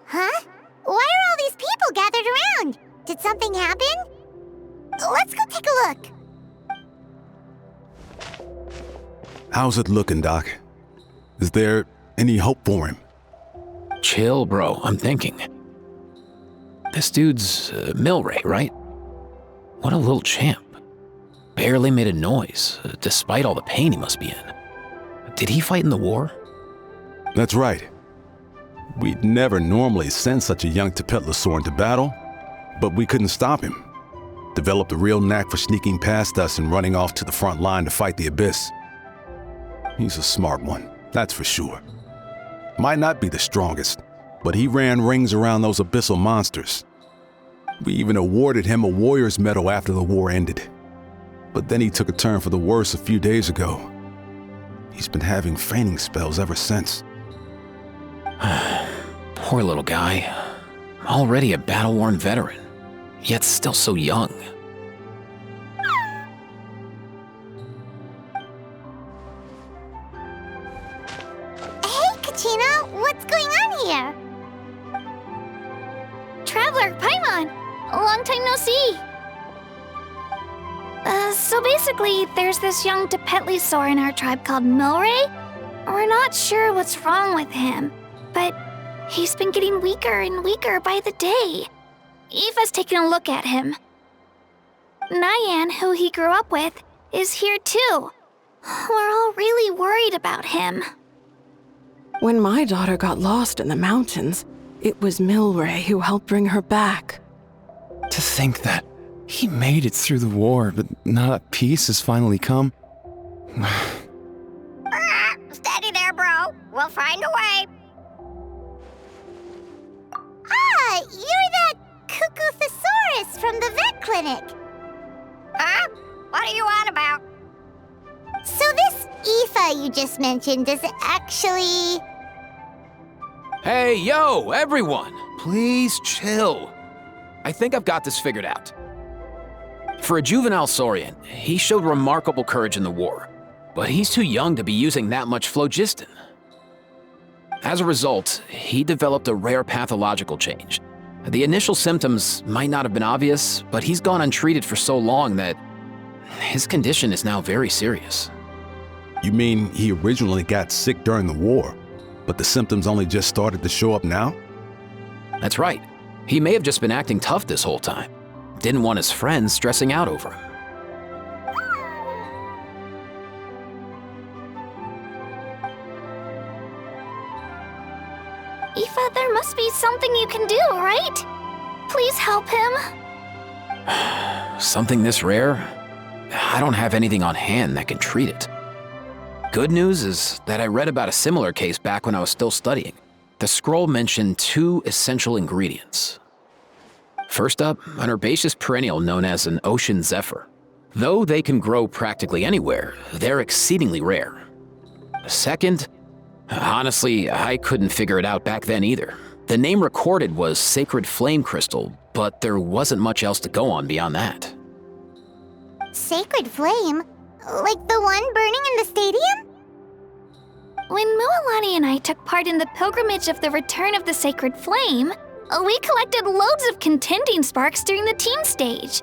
Huh? Why are all these people gathered around? Did something happen? Let's go take a look. How's it looking, Doc? Is there any hope for him? Chill, bro. I'm thinking. This dude's Milray, right? What a little champ. Barely made a noise, despite all the pain he must be in. Did he fight in the war? That's right. We'd never normally send such a young Saurian into battle, but we couldn't stop him. Developed a real knack for sneaking past us and running off to the front line to fight the Abyss. He's a smart one, that's for sure. Might not be the strongest, but he ran rings around those abyssal monsters. We even awarded him a Warrior's Medal after the war ended. But then he took a turn for the worse a few days ago. He's been having fainting spells ever since. Poor little guy. Already a battle-worn veteran, yet still so young. Hey, Kachina, what's going on here? Traveler, Paimon, long time no see. So basically, there's this young Saurian in our tribe called Milray. We're not sure what's wrong with him, but he's been getting weaker and weaker by the day. Aoife's taking a look at him. Nyan, who he grew up with, is here too. We're all really worried about him. When my daughter got lost in the mountains, it was Milray who helped bring her back. To think that he made it through the war, but now that peace has finally come. Steady there, bro. We'll find a way. Ah, you're that Cuckoo from the vet clinic. Huh? What are you on about? So this Aoife you just mentioned is actually... Hey, yo, everyone! Please chill. I think I've got this figured out. For a juvenile Saurian, he showed remarkable courage in the war, but he's too young to be using that much phlogiston. As a result, he developed a rare pathological change. The initial symptoms might not have been obvious, but he's gone untreated for so long that his condition is now very serious. You mean he originally got sick during the war, but the symptoms only just started to show up now? That's right. He may have just been acting tough this whole time. Didn't want his friends stressing out over him. Aoife, there must be something you can do, right? Please help him. Something this rare? I don't have anything on hand that can treat it. Good news is that I read about a similar case back when I was still studying. The scroll mentioned 2 essential ingredients. First up, an herbaceous perennial known as an ocean zephyr. Though they can grow practically anywhere, they're exceedingly rare. Second, honestly, I couldn't figure it out back then either. The name recorded was Sacred Flame Crystal, but there wasn't much else to go on beyond that. Sacred Flame? Like the one burning in the stadium? When Mualani and I took part in the pilgrimage of the Return of the Sacred Flame, we collected loads of contending sparks during the team stage.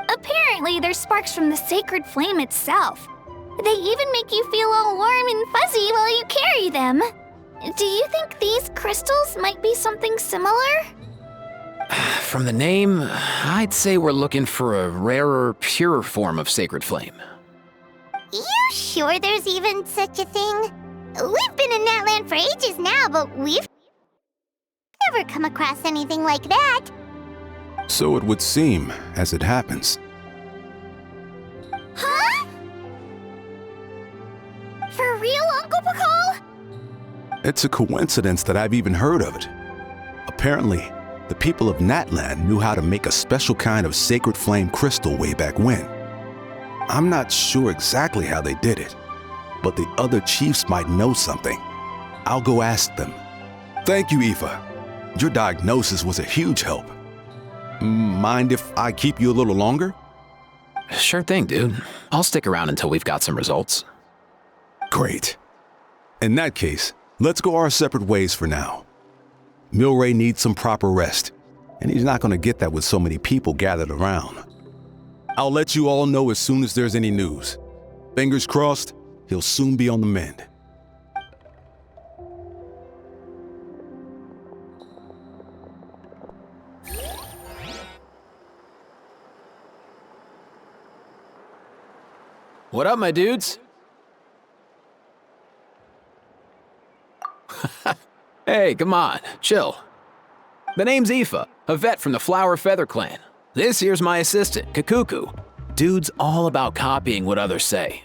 Apparently, they're sparks from the Sacred Flame itself. They even make you feel all warm and fuzzy while you carry them. Do you think these crystals might be something similar? From the name, I'd say we're looking for a rarer, purer form of Sacred Flame. You sure there's even such a thing? We've been in that land for ages now, but we've never come across anything like that. So it would seem, as it happens. Huh? For real, Uncle Pakal? It's a coincidence that I've even heard of it. Apparently, The people of Natland knew how to make a special kind of sacred flame crystal way back when. I'm not sure exactly how they did it, but the other chiefs might know something. I'll go ask them. Thank you, Aoife. Your diagnosis was a huge help. Mind if I keep you a little longer? Sure thing, dude. I'll stick around until we've got some results. Great. In that case, let's go our separate ways for now. Milray needs some proper rest, and he's not going to get that with so many people gathered around. I'll let you all know as soon as there's any news. Fingers crossed, he'll soon be on the mend. What up, my dudes? Hey, come on, chill. The name's Aoife, a vet from the Flower Feather clan. This here's my assistant, Kakuku. Dude's all about copying what others say.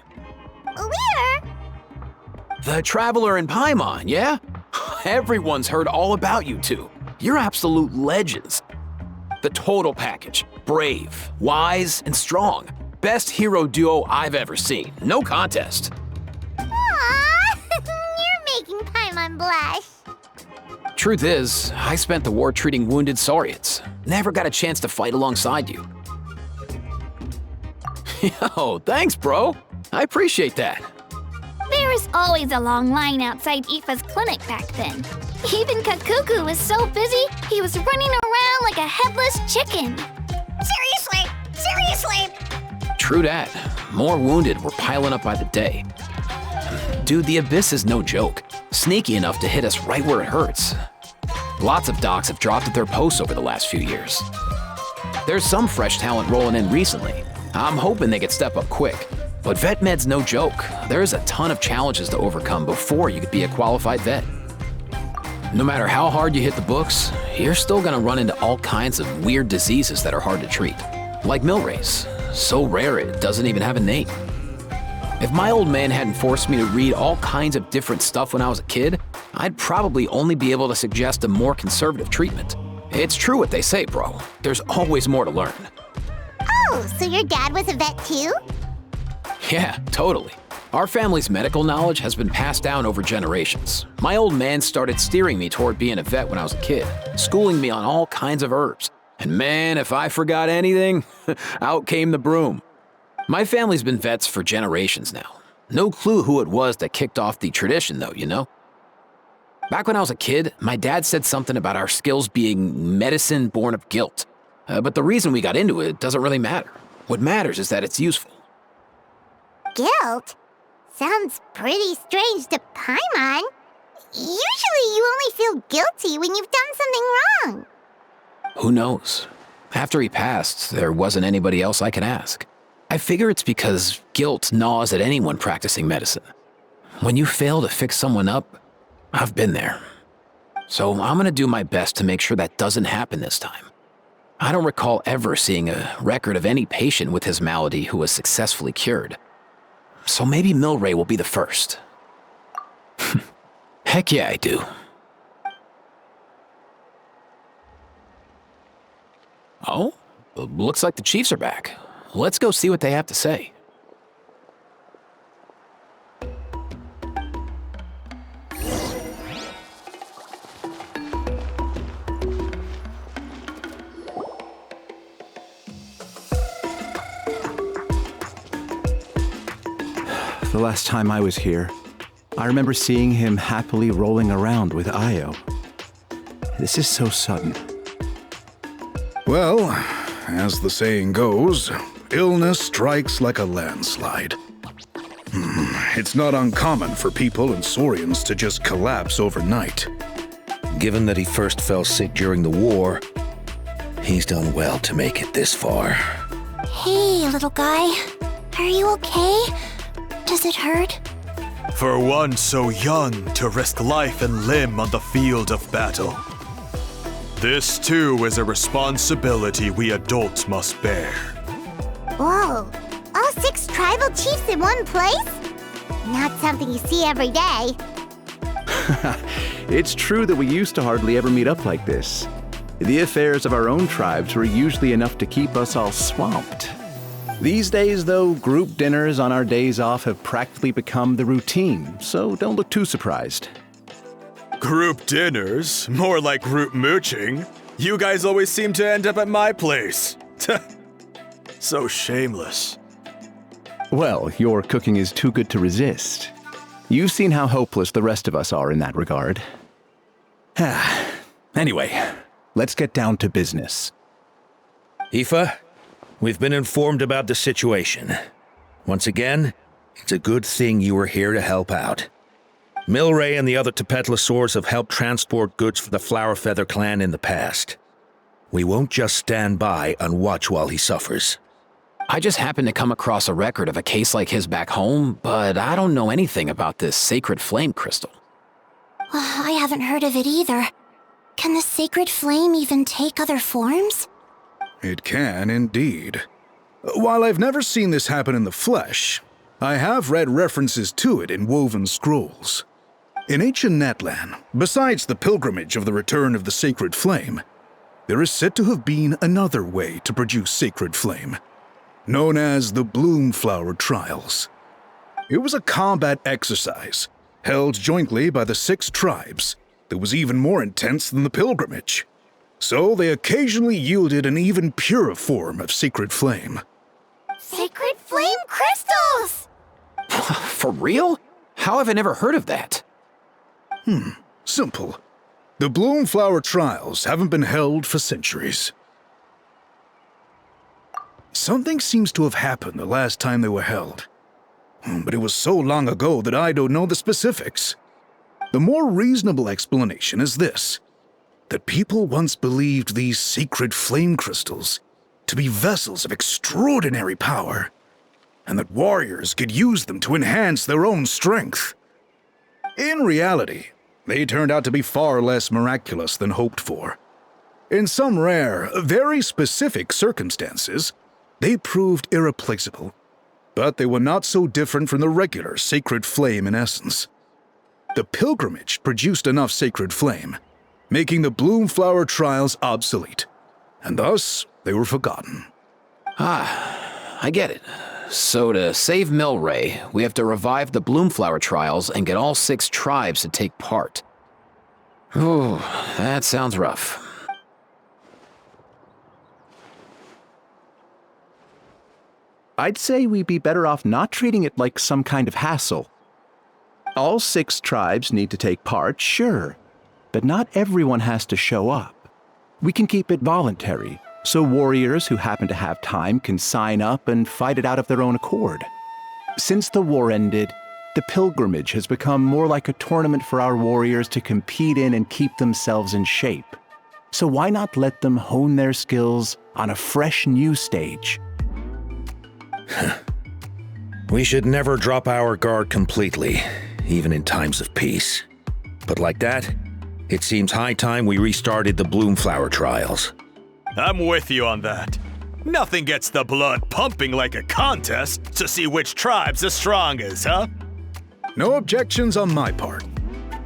We're... The Traveler in Paimon, yeah? Everyone's heard all about you two. You're absolute legends. The total package. Brave, wise, and strong. Best hero duo I've ever seen. No contest. Aww, you're making Paimon blush. Truth is, I spent the war treating wounded Saurians. Never got a chance to fight alongside you. Yo, thanks, bro. I appreciate that. There was always a long line outside Aoife's clinic back then. Even Kakuku was so busy, he was running around like a headless chicken. Seriously! True that. More wounded were piling up by the day. Dude, the Abyss is no joke. Sneaky enough to hit us right where it hurts. Lots of docs have dropped at their posts over the last few years. There's some fresh talent rolling in recently. I'm hoping they could step up quick. But vet med's no joke. There's a ton of challenges to overcome before you could be a qualified vet. No matter how hard you hit the books, you're still gonna run into all kinds of weird diseases that are hard to treat. Like Milray's. So rare it doesn't even have a name. If my old man hadn't forced me to read all kinds of different stuff when I was a kid, I'd probably only be able to suggest a more conservative treatment. It's true what they say, bro. There's always more to learn. Oh, so your dad was a vet too? Yeah, totally. Our family's medical knowledge has been passed down over generations. My old man started steering me toward being a vet when I was a kid, schooling me on all kinds of herbs. And man, if I forgot anything, out came the broom. My family's been vets for generations now. No clue who it was that kicked off the tradition though, you know? Back when I was a kid, my dad said something about our skills being medicine born of guilt. But the reason we got into it doesn't really matter. What matters is that it's useful. Guilt? Sounds pretty strange to Paimon. Usually you only feel guilty when you've done something wrong. Who knows? After he passed, there wasn't anybody else I could ask. I figure it's because guilt gnaws at anyone practicing medicine. When you fail to fix someone up, I've been there. So I'm gonna do my best to make sure that doesn't happen this time. I don't recall ever seeing a record of any patient with his malady who was successfully cured. So maybe Milray will be the first. Heck yeah, I do. Oh, looks like the Chiefs are back. Let's go see what they have to say. The last time I was here, I remember seeing him happily rolling around with Io. This is so sudden. Well, as the saying goes, illness strikes like a landslide. It's not uncommon for people and Saurians to just collapse overnight. Given that he first fell sick during the war, he's done well to make it this far. Hey, little guy. Are you okay? Does it hurt? For one so young to risk life and limb on the field of battle. This too is a responsibility we adults must bear. Whoa, all 6 tribal chiefs in one place? Not something you see every day. It's true that we used to hardly ever meet up like this. The affairs of our own tribes were usually enough to keep us all swamped. These days, though, group dinners on our days off have practically become the routine, so don't look too surprised. Group dinners? More like group mooching. You guys always seem to end up at my place. So shameless. Well, your cooking is too good to resist. You've seen how hopeless the rest of us are in that regard. Anyway, let's get down to business. Aoife, we've been informed about the situation. Once again, it's a good thing you were here to help out. Milray and the other Tepetlosaurs have helped transport goods for the Flowerfeather clan in the past. We won't just stand by and watch while he suffers. I just happened to come across a record of a case like his back home, but I don't know anything about this sacred flame crystal. I haven't heard of it either. Can the sacred flame even take other forms? It can indeed. While I've never seen this happen in the flesh, I have read references to it in woven scrolls. In ancient Natlan, besides the pilgrimage of the return of the sacred flame, there is said to have been another way to produce sacred flame, known as the Bloomflower Trials. It was a combat exercise, held jointly by the 6 tribes, that was even more intense than the pilgrimage. So they occasionally yielded an even purer form of sacred flame. Sacred flame crystals! For real? How have I never heard of that? Simple. The Bloomflower Trials haven't been held for centuries. Something seems to have happened the last time they were held. But it was so long ago that I don't know the specifics. The more reasonable explanation is this: that people once believed these sacred flame crystals to be vessels of extraordinary power, and that warriors could use them to enhance their own strength. In reality, they turned out to be far less miraculous than hoped for. In some rare, very specific circumstances, they proved irreplaceable, but they were not so different from the regular sacred flame in essence. The pilgrimage produced enough sacred flame, making the Bloomflower Trials obsolete, and thus they were forgotten. I get it. So to save Milray, we have to revive the Bloomflower Trials and get all 6 tribes to take part. Ooh, that sounds rough. I'd say we'd be better off not treating it like some kind of hassle. All 6 tribes need to take part, sure, but not everyone has to show up. We can keep it voluntary, so warriors who happen to have time can sign up and fight it out of their own accord. Since the war ended, the pilgrimage has become more like a tournament for our warriors to compete in and keep themselves in shape. So why not let them hone their skills on a fresh new stage? We should never drop our guard completely, even in times of peace. But like that, it seems high time we restarted the Bloomflower Trials. I'm with you on that. Nothing gets the blood pumping like a contest to see which tribe's the strongest, huh? No objections on my part.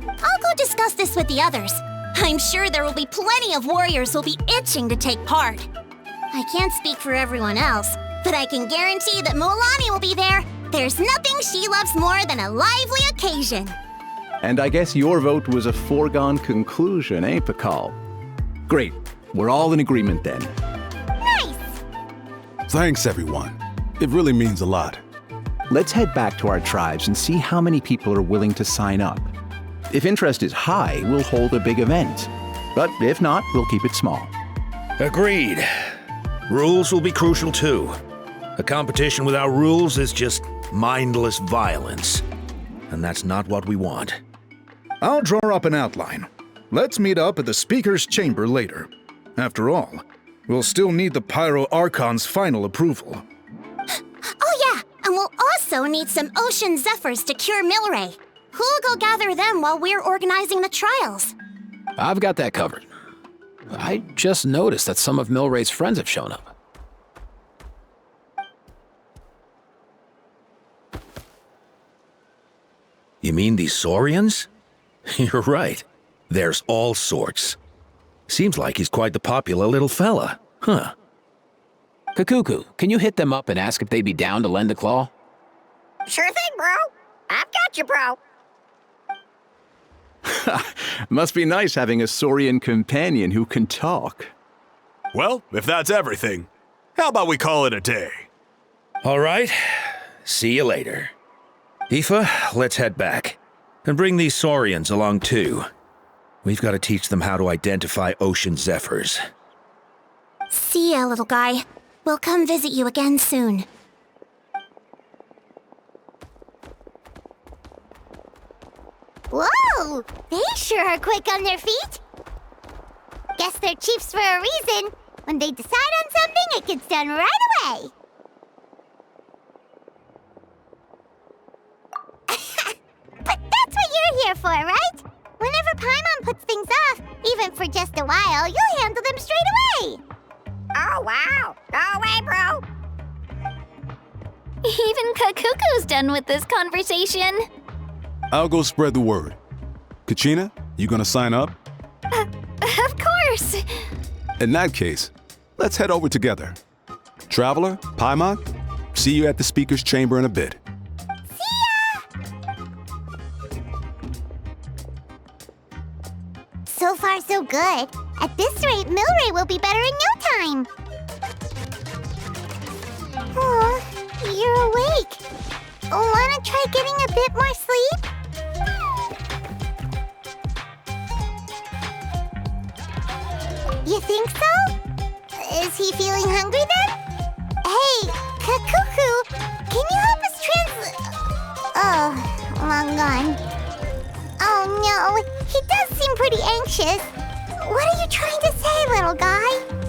I'll go discuss this with the others. I'm sure there will be plenty of warriors who'll be itching to take part. I can't speak for everyone else, but I can guarantee that Mualani will be there. There's nothing she loves more than a lively occasion. And I guess your vote was a foregone conclusion, eh, Pakal? Great. We're all in agreement then. Nice! Thanks, everyone. It really means a lot. Let's head back to our tribes and see how many people are willing to sign up. If interest is high, we'll hold a big event. But if not, we'll keep it small. Agreed. Rules will be crucial too. A competition without rules is just mindless violence. And that's not what we want. I'll draw up an outline. Let's meet up at the Speaker's Chamber later. After all, we'll still need the Pyro Archon's final approval. Oh yeah, and we'll also need some Ocean Zephyrs to cure Milray. Who'll go gather them while we're organizing the trials? I've got that covered. I just noticed that some of Milray's friends have shown up. You mean these Saurians? You're right. There's all sorts. Seems like he's quite the popular little fella. Huh. Kakuku, can you hit them up and ask if they'd be down to lend a claw? Sure thing, bro. I've got you, bro. Must be nice having a Saurian companion who can talk. Well, if that's everything, how about we call it a day? All right. See you later. Aoife, let's head back. And bring these Saurians along too. We've got to teach them how to identify ocean zephyrs. See ya, little guy. We'll come visit you again soon. Whoa! They sure are quick on their feet. Guess they're chiefs for a reason. When they decide on something, it gets done right away. But that's what you're here for, right? Whenever Paimon puts things off, even for just a while, you'll handle them straight away. Oh, wow. Go away, bro. Even Kakuku's done with this conversation. I'll go spread the word. Kachina, you gonna sign up? Of course. In that case, let's head over together. Traveler, Paimon, see you at the speaker's chamber in a bit. So far, so good. At this rate, Milray will be better in no time. Oh, you're awake. Wanna try getting a bit more sleep? You think so? Is he feeling hungry then? Hey, Kakuku, can you help us Oh, long gone. Oh no, he does seem pretty anxious. What are you trying to say, little guy?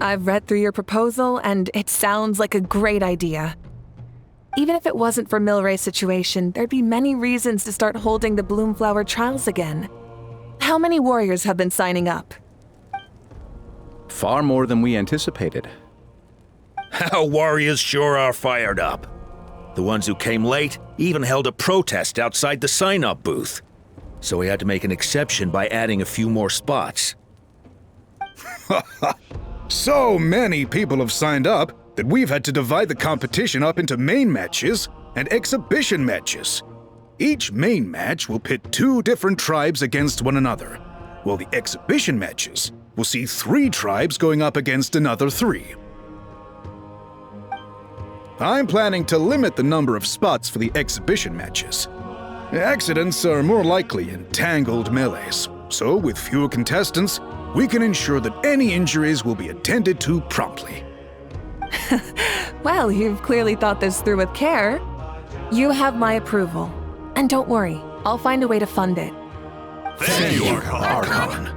I've read through your proposal, and it sounds like a great idea. Even if it wasn't for Milray's situation, there'd be many reasons to start holding the Bloomflower trials again. How many warriors have been signing up? Far more than we anticipated. Our warriors sure are fired up. The ones who came late even held a protest outside the sign-up booth. So we had to make an exception by adding a few more spots. So many people have signed up that we've had to divide the competition up into main matches and exhibition matches. Each main match will pit 2 different tribes against one another, while the exhibition matches will see 3 tribes going up against another 3. I'm planning to limit the number of spots for the exhibition matches. Accidents are more likely in tangled melees, so with fewer contestants, we can ensure that any injuries will be attended to promptly. Well, you've clearly thought this through with care. You have my approval. And don't worry, I'll find a way to fund it. Thank you, Archon.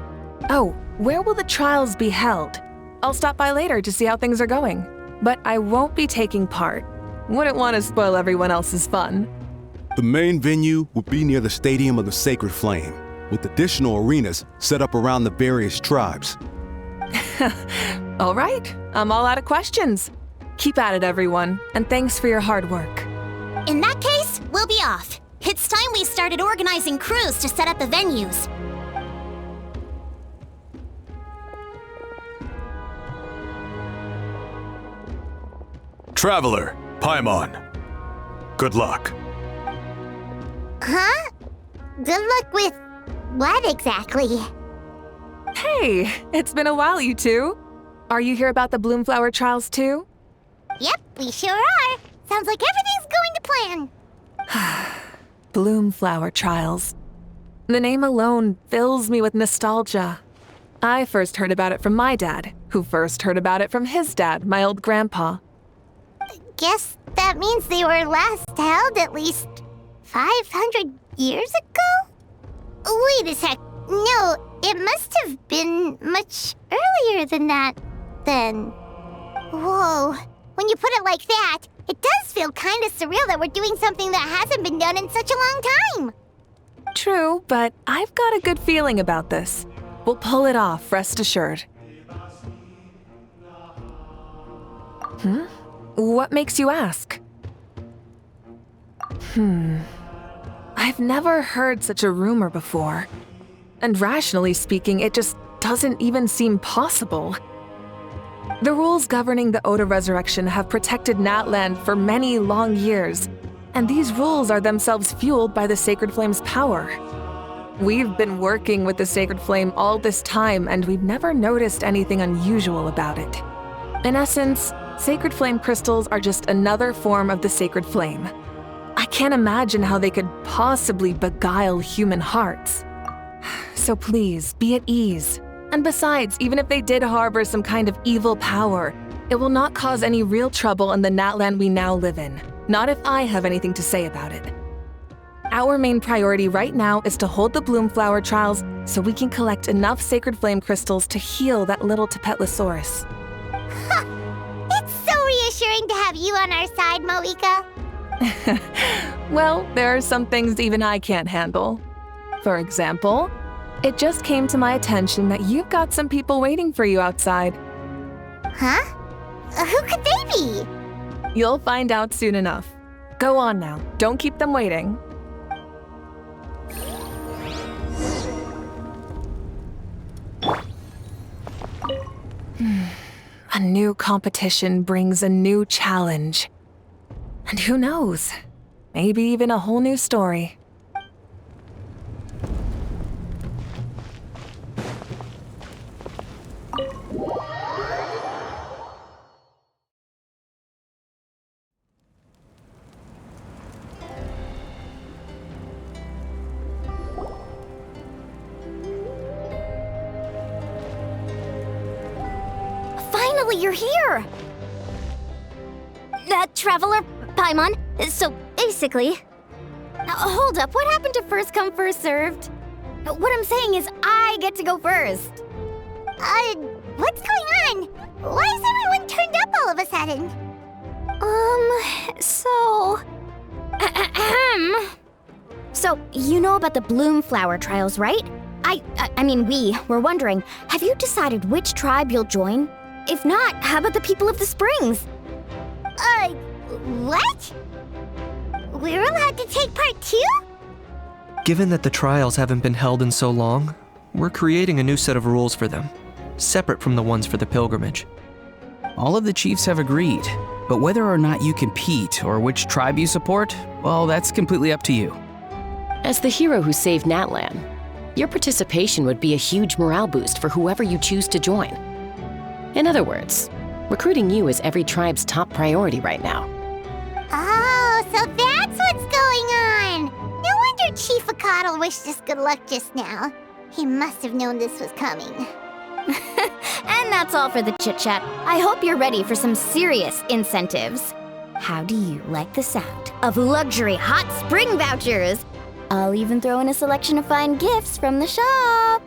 Oh, where will the trials be held? I'll stop by later to see how things are going. But I won't be taking part. Wouldn't want to spoil everyone else's fun. The main venue will be near the Stadium of the Sacred Flame, with additional arenas set up around the various tribes. All right, I'm all out of questions. Keep at it, everyone, and thanks for your hard work. In that case, we'll be off. It's time we started organizing crews to set up the venues. Traveler, Paimon. Good luck. Huh? Good luck with what exactly? Hey, it's been a while, you two. Are you here about the Bloomflower trials too? Yep, we sure are. Sounds like everything's going to plan. Bloomflower trials. The name alone fills me with nostalgia. I first heard about it from my dad, who first heard about it from his dad, my old grandpa. Guess that means they were last held at least 500 years ago? Wait a sec. No, it must have been much earlier than that, then. Whoa. When you put it like that, it does feel kind of surreal that we're doing something that hasn't been done in such a long time. True, but I've got a good feeling about this. We'll pull it off, rest assured. What makes you ask? I've never heard such a rumor before. And rationally speaking, it just doesn't even seem possible. The rules governing the Oda resurrection have protected Natland for many long years, and these rules are themselves fueled by the Sacred Flame's power. We've been working with the Sacred Flame all this time, and we've never noticed anything unusual about it. In essence, Sacred Flame crystals are just another form of the Sacred Flame. I can't imagine how they could possibly beguile human hearts. So please, be at ease. And besides, even if they did harbor some kind of evil power, it will not cause any real trouble in the Natland we now live in. Not if I have anything to say about it. Our main priority right now is to hold the Bloomflower trials so we can collect enough Sacred Flame crystals to heal that little Tapetlosaurus. It's so reassuring to have you on our side, Moika. Well, there are some things even I can't handle. For example, it just came to my attention that you've got some people waiting for you outside. Huh? Who could they be? You'll find out soon enough. Go on now, don't keep them waiting. A new competition brings a new challenge. And who knows? Maybe even a whole new story. Finally, you're here! Traveler, Paimon, so basically... hold up, what happened to first come, first served? What I'm saying is I get to go first. What's going on? Why is everyone turned up all of a sudden? So, you know about the bloom flower trials, right? I mean, we were wondering, have you decided which tribe you'll join? If not, how about the people of the springs? What? We're allowed to take part too? Given that the trials haven't been held in so long, we're creating a new set of rules for them, separate from the ones for the pilgrimage. All of the chiefs have agreed, but whether or not you compete or which tribe you support, well, that's completely up to you. As the hero who saved Natlan, your participation would be a huge morale boost for whoever you choose to join. In other words, recruiting you is every tribe's top priority right now. Oh, so that's what's going on! No wonder Chief Akatl wished us good luck just now. He must have known this was coming. And that's all for the chit-chat. I hope you're ready for some serious incentives. How do you like the sound of luxury hot spring vouchers? I'll even throw in a selection of fine gifts from the shop.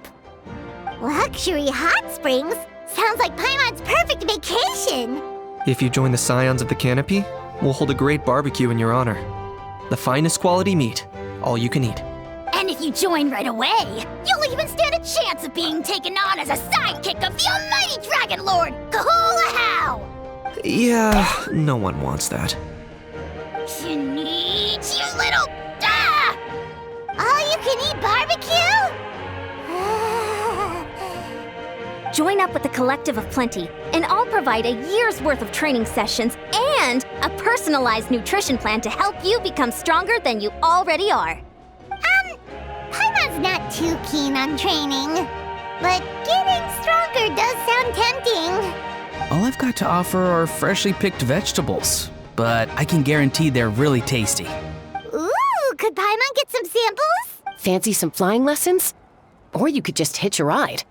Luxury hot springs? Sounds like Paimon's perfect vacation! If you join the Scions of the Canopy, we'll hold a great barbecue in your honor. The finest quality meat, all you can eat. And if you join right away, you'll even stand a chance of being taken on as a sidekick of the almighty Dragon Lord, Kahula How! Yeah, no one wants that. Sneeze, you little... Ah! All you can eat barbecue? Join up with the Collective of Plenty, and I'll provide a year's worth of training sessions and a personalized nutrition plan to help you become stronger than you already are. Paimon's not too keen on training, but getting stronger does sound tempting. All I've got to offer are freshly picked vegetables, but I can guarantee they're really tasty. Ooh, could Paimon get some samples? Fancy some flying lessons? Or you could just hitch a ride.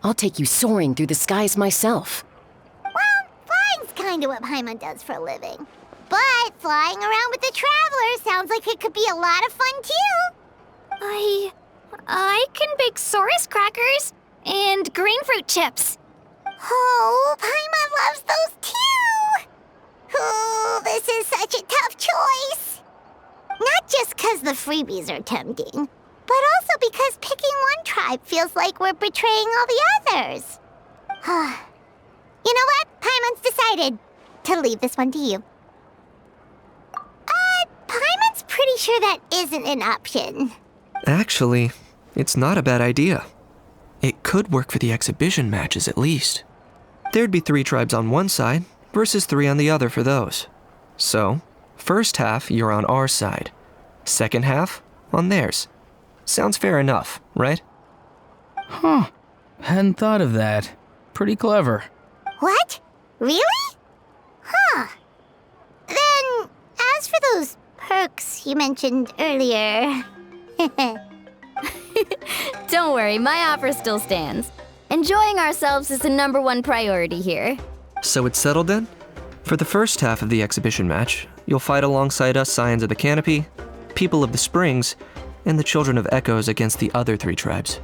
I'll take you soaring through the skies myself. Well, flying's kinda what Paimon does for a living. But flying around with the Traveler sounds like it could be a lot of fun too. I can bake Saurus crackers and green fruit chips. Oh, Paimon loves those too! Oh, this is such a tough choice. Not just because the freebies are tempting, but also because picking one tribe feels like we're betraying all the others. You know what? Paimon's decided to leave this one to you. Paimon's pretty sure that isn't an option. Actually, it's not a bad idea. It could work for the exhibition matches at least. There'd be 3 tribes on one side versus 3 on the other for those. So, first half you're on our side, second half on theirs. Sounds fair enough, right? Huh. Hadn't thought of that. Pretty clever. What? Really? Huh. Then, as for those perks you mentioned earlier... Don't worry, my offer still stands. Enjoying ourselves is the #1 priority here. So it's settled then? For the first half of the exhibition match, you'll fight alongside us Scions of the Canopy, People of the Springs, and the Children of Echoes against the other 3 tribes.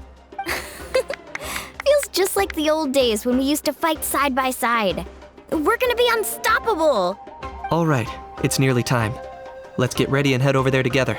Feels just like the old days when we used to fight side by side. We're gonna be unstoppable! All right, it's nearly time. Let's get ready and head over there together.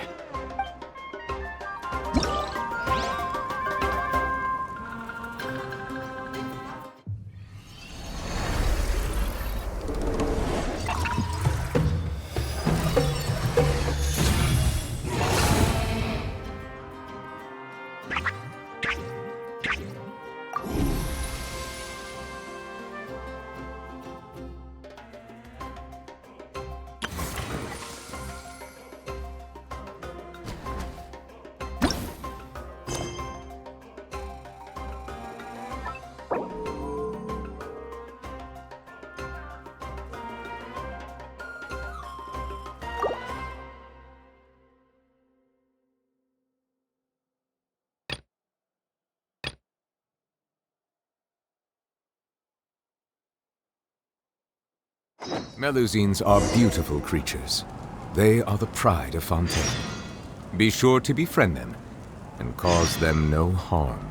Melusines are beautiful creatures. They are the pride of Fontaine. Be sure to befriend them and cause them no harm.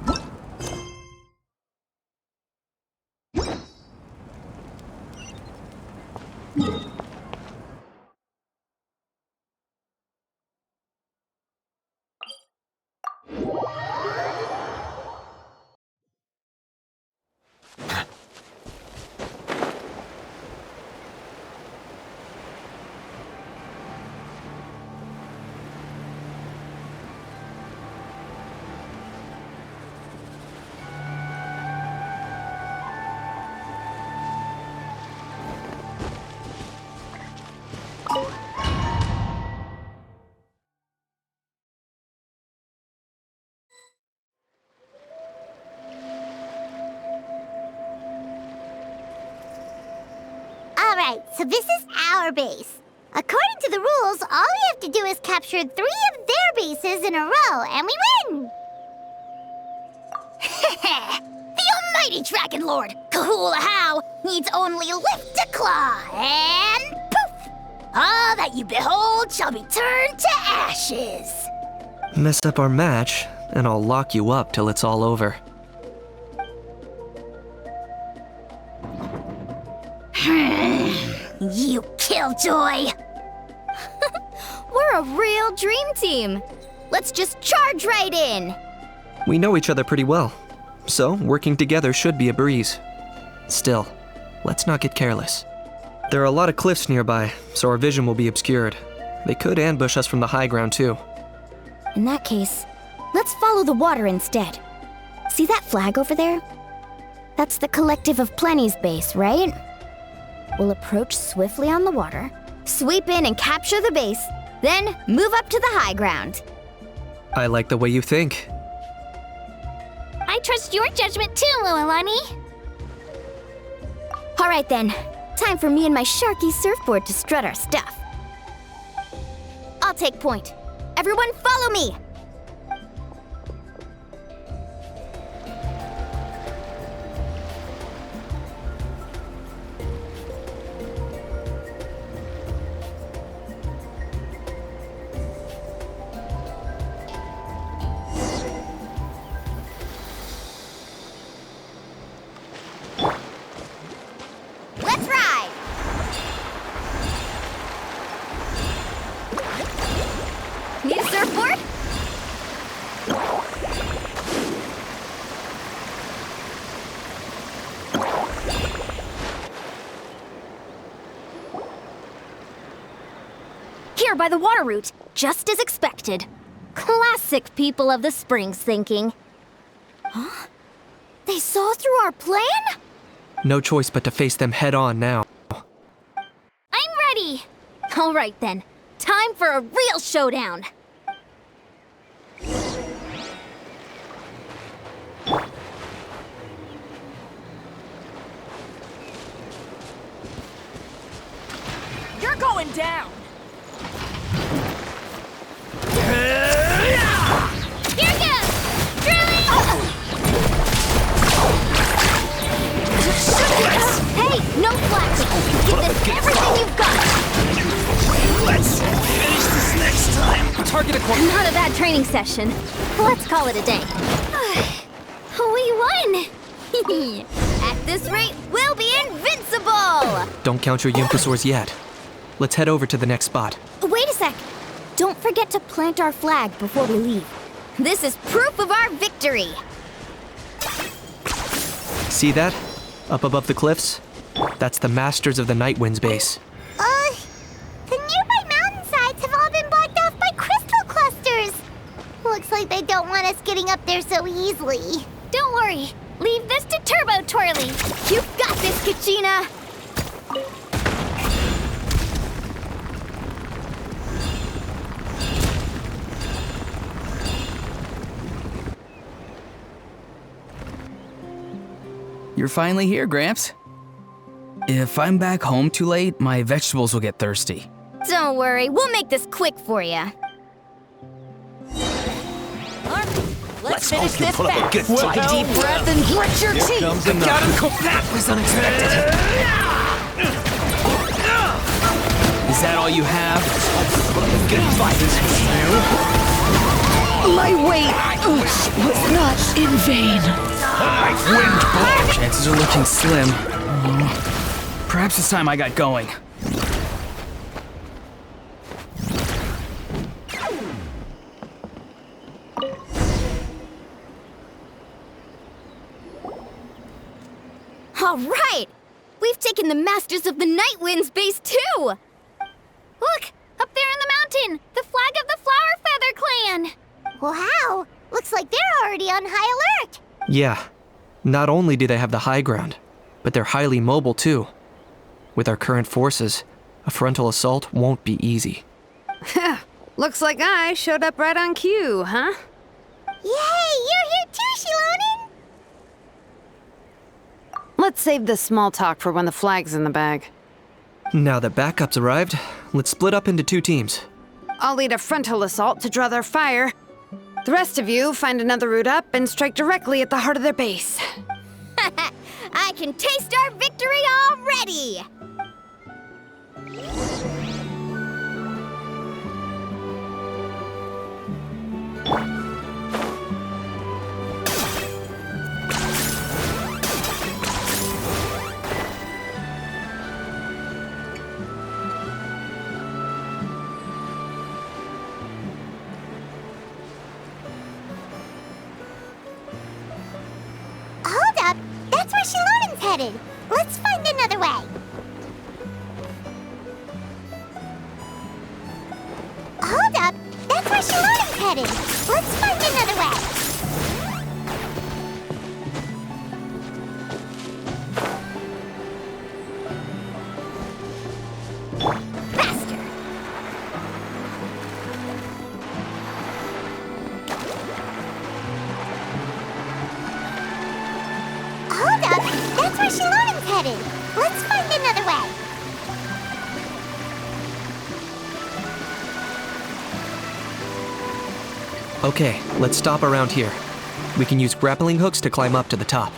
Alright, so this is our base. According to the rules, all we have to do is capture 3 of their bases in a row, and we win! The almighty Dragon Lord, Kahula How, needs only lift a claw, and poof! All that you behold shall be turned to ashes. Mess up our match, and I'll lock you up till it's all over. You killjoy! We're a real dream team. Let's just charge right in. We know each other pretty well, so working together should be a breeze. Still, let's not get careless. There are a lot of cliffs nearby, so our vision will be obscured. They could ambush us from the high ground too. In that case, let's follow the water instead. See that flag over there? That's the Collective of Plenty's base, right? We'll approach swiftly on the water, sweep in and capture the base, then move up to the high ground. I like the way you think. I trust your judgment too, Lualani. All right then, time for me and my Sharky surfboard to strut our stuff. I'll take point. Everyone follow me! Let's ride! Need a surfboard? Here by the water route, just as expected. Classic people of the Springs thinking. Huh? They saw through our plan? No choice but to face them head on now. I'm ready! All right then, time for a real showdown! You're going down! Here goes! Drilling! Hey, no flash! Give this everything you've got! Let's finish this next time. Target acquired. Not a bad training session. Let's call it a day. We won! At this rate, we'll be invincible! Don't count your Yimpusaurs yet. Let's head over to the next spot. Wait a sec! Don't forget to plant our flag before we leave. This is proof of our victory! See that? Up above the cliffs? That's the Masters of the Night Wind's base. The nearby mountainsides have all been blocked off by crystal clusters. Looks like they don't want us getting up there so easily. Don't worry. Leave this to Turbo Twirly. You've got this, Kachina! You're finally here, Gramps. If I'm back home too late, my vegetables will get thirsty. Don't worry, we'll make this quick for you. Let's finish this fast. Take a deep breath and grit your teeth. That was unexpected. Is that all you have? My weight was not in vain. Chances are looking slim. Perhaps it's time I got going. All right! We've taken the Masters of the Night Wind's base too! Look! Up there in the mountain! The flag of the Flower Feather Clan! Wow! Looks like they're already on high alert! Yeah. Not only do they have the high ground, but they're highly mobile too. With our current forces, a frontal assault won't be easy. Looks like I showed up right on cue, huh? Yay! You're here too, Shilonen! Let's save this small talk for when the flag's in the bag. Now that backup's arrived, let's split up into 2 teams. I'll lead a frontal assault to draw their fire. The rest of you find another route up and strike directly at the heart of their base. I can taste our victory already! Hold up! That's where Shilonen's headed! Let's find another way! Hold up! That's where Shilonen's headed! Let's find another way! Faster! Hold up! That's where Shilonen's headed! Let's find another way! Okay, let's stop around here. We can use grappling hooks to climb up to the top.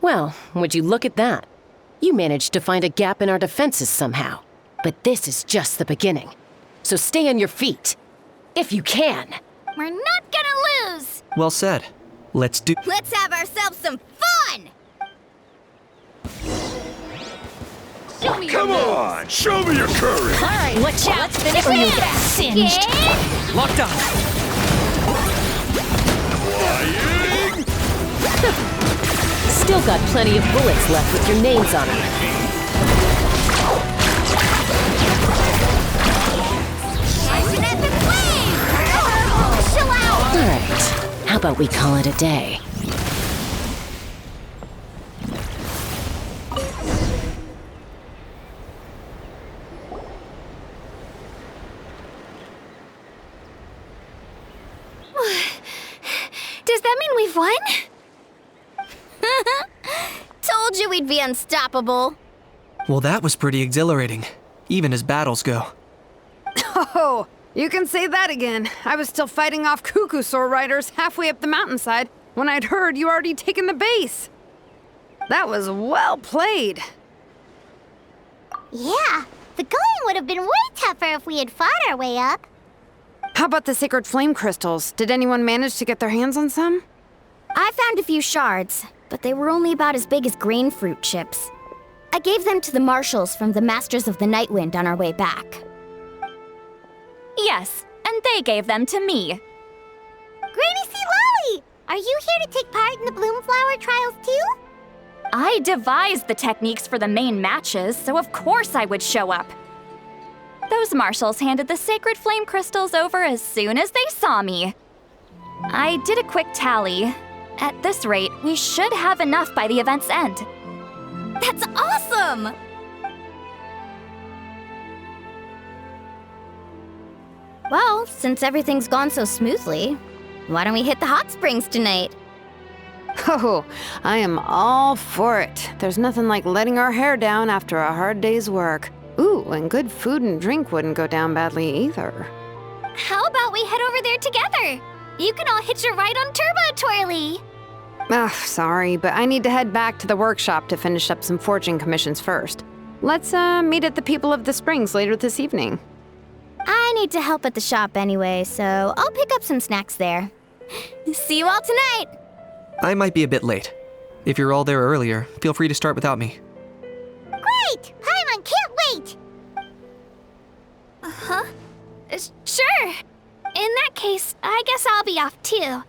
Well, would you look at that? You managed to find a gap in our defenses somehow. But this is just the beginning. So stay on your feet. If you can. We're not gonna lose! Well said. Let's Let's have ourselves some fun! Show me Come on! Show me your courage! Alright, watch out! Let's finish or you'll get singed! Locked on! Flying! Still got plenty of bullets left with your names on them. Chill out! Alright, how about we call it a day? Does that mean we've won? Told you we'd be unstoppable. Well, that was pretty exhilarating, even as battles go. Oh, you can say that again. I was still fighting off Cuckoosaur riders halfway up the mountainside when I'd heard you already taken the base. That was well played. Yeah, the going would have been way tougher if we had fought our way up. How about the sacred flame crystals? Did anyone manage to get their hands on some? I found a few shards, but they were only about as big as grain fruit chips. I gave them to the marshals from the Masters of the Night Wind on our way back. Yes, and they gave them to me. Granny C. Lolly! Are you here to take part in the Bloomflower trials too? I devised the techniques for the main matches, so of course I would show up. Those marshals handed the sacred flame crystals over as soon as they saw me. I did a quick tally. At this rate, we should have enough by the event's end. That's awesome! Well, since everything's gone so smoothly, why don't we hit the hot springs tonight? Oh, I am all for it. There's nothing like letting our hair down after a hard day's work. Ooh, and good food and drink wouldn't go down badly either. How about we head over there together? You can all hitch a ride on Turbo Twirly. Ugh, sorry, but I need to head back to the workshop to finish up some forging commissions first. Let's meet at the People of the Springs later this evening. I need to help at the shop anyway, so I'll pick up some snacks there. See you all tonight! I might be a bit late. If you're all there earlier, feel free to start without me. Great! Paimon can't wait! Huh? Sure. In that case, I guess I'll be off too.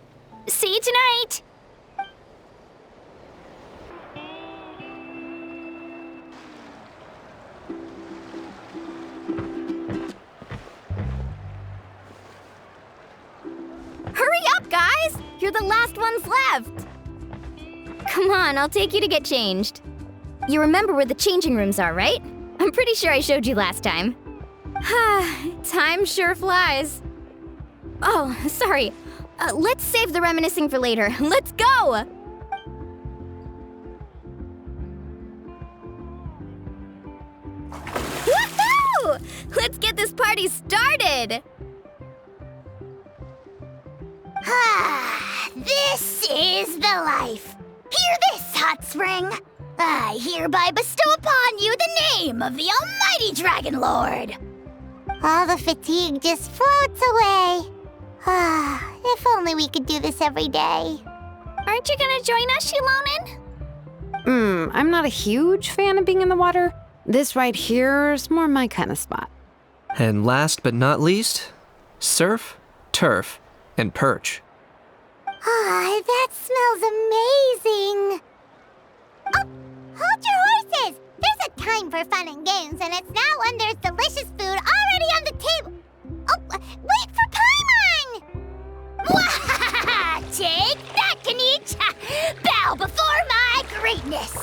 See you tonight! Hurry up, guys! You're the last ones left! Come on, I'll take you to get changed. You remember where the changing rooms are, right? I'm pretty sure I showed you last time. Time sure flies. Oh, sorry. Let's save the reminiscing for later. Let's go! Woohoo! Let's get this party started! This is the life. Hear this, Hot Spring. I hereby bestow upon you the name of the Almighty Dragon Lord. All the fatigue just floats away. If only we could do this every day. Aren't you gonna join us, Shilonen? I'm not a huge fan of being in the water. This right here is more my kind of spot. And last but not least, surf, turf, and perch. That smells amazing. Oh, hold your horses. There's a time for fun and games, and it's now when there's delicious food already on the table. Oh, wait for Paimon! Take that, Kanich! Bow before my greatness!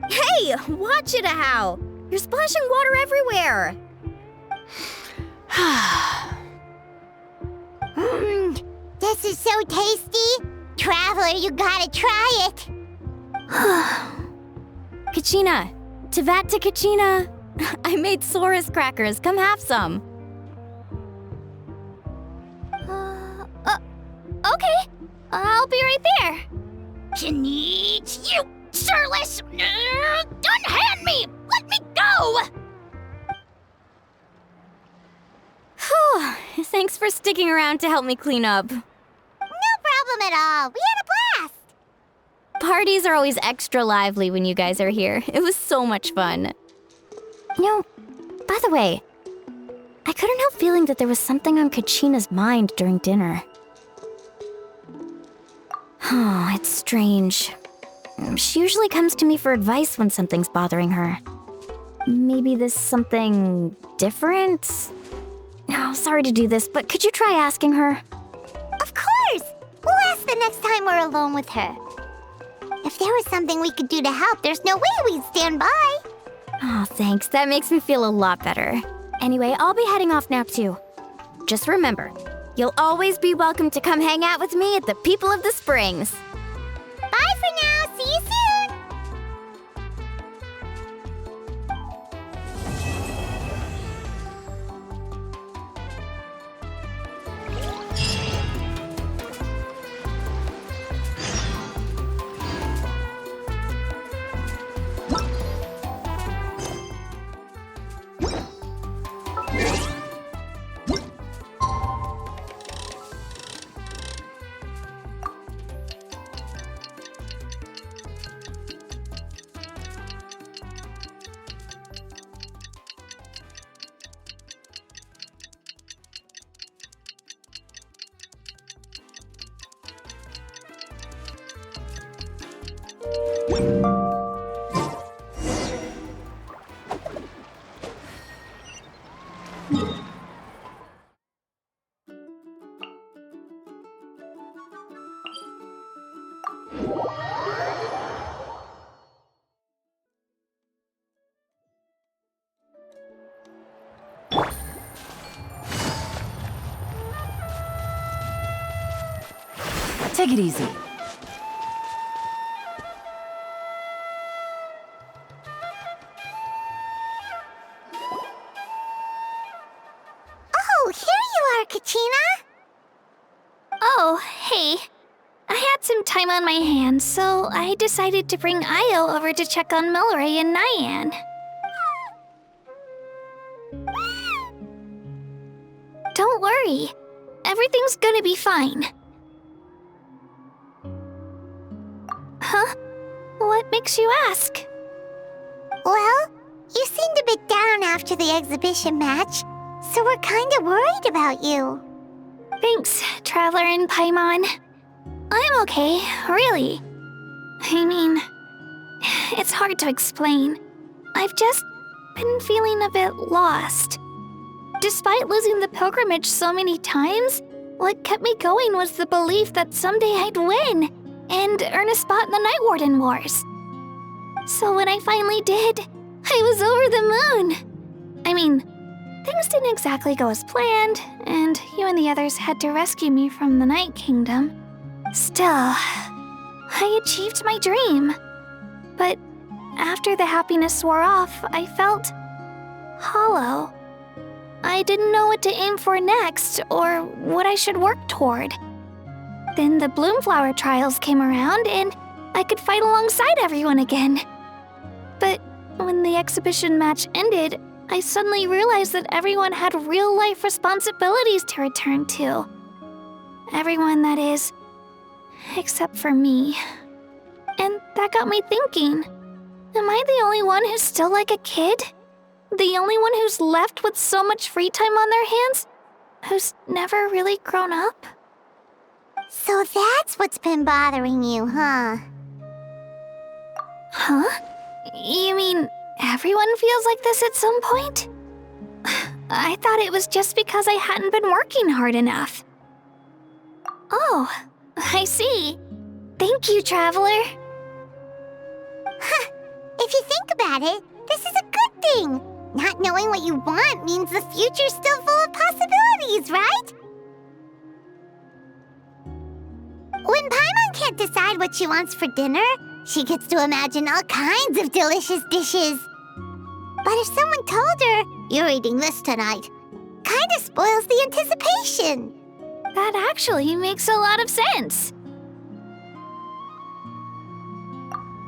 Hey, watch it, How! You're splashing water everywhere! This is so tasty! Traveler, you gotta try it! Kachina! Tevat to Kachina! I made Saurus crackers, come have some! Okay, I'll be right there. Kanich, you sureless! Unhand me! Let me go! Whew, thanks for sticking around to help me clean up. No problem at all. We had a blast. Parties are always extra lively when you guys are here. It was so much fun. You know, by the way, I couldn't help feeling that there was something on Kachina's mind during dinner. Oh, it's strange. She usually comes to me for advice when something's bothering her. Maybe this something different? Oh, sorry to do this, but could you try asking her? Of course! We'll ask the next time we're alone with her. If there was something we could do to help, there's no way we'd stand by. Oh, thanks. That makes me feel a lot better. Anyway, I'll be heading off now too. Just remember, you'll always be welcome to come hang out with me at the People of the Springs. Bye for now. See you soon. Take it easy. Oh, here you are, Kachina. Oh, hey. I had some time on my hands, so I decided to bring Io over to check on Milray and Nyan. Don't worry. Everything's gonna be fine. Huh? What makes you ask? Well, you seemed a bit down after the exhibition match, so we're kinda worried about you. Thanks, Traveler and Paimon. I'm okay, really. I mean, it's hard to explain. I've just been feeling a bit lost. Despite losing the pilgrimage so many times, what kept me going was the belief that someday I'd win and earn a spot in the Night Warden Wars. So when I finally did, I was over the moon. I mean, things didn't exactly go as planned, and you and the others had to rescue me from the Night Kingdom. Still, I achieved my dream. But after the happiness wore off, I felt hollow. I didn't know what to aim for next, or what I should work toward. Then the Bloomflower trials came around, and I could fight alongside everyone again. But when the exhibition match ended, I suddenly realized that everyone had real-life responsibilities to return to. Everyone, that is, except for me. And that got me thinking, am I the only one who's still like a kid? The only one who's left with so much free time on their hands? Who's never really grown up? So that's what's been bothering you, huh? Huh? You mean everyone feels like this at some point? I thought it was just because I hadn't been working hard enough. Oh, I see. Thank you, Traveler. Huh. If you think about it, this is a good thing. Not knowing what you want means the future's still full of possibilities, right? When Paimon can't decide what she wants for dinner, she gets to imagine all kinds of delicious dishes. But if someone told her, "You're eating this tonight," kinda spoils the anticipation. That actually makes a lot of sense.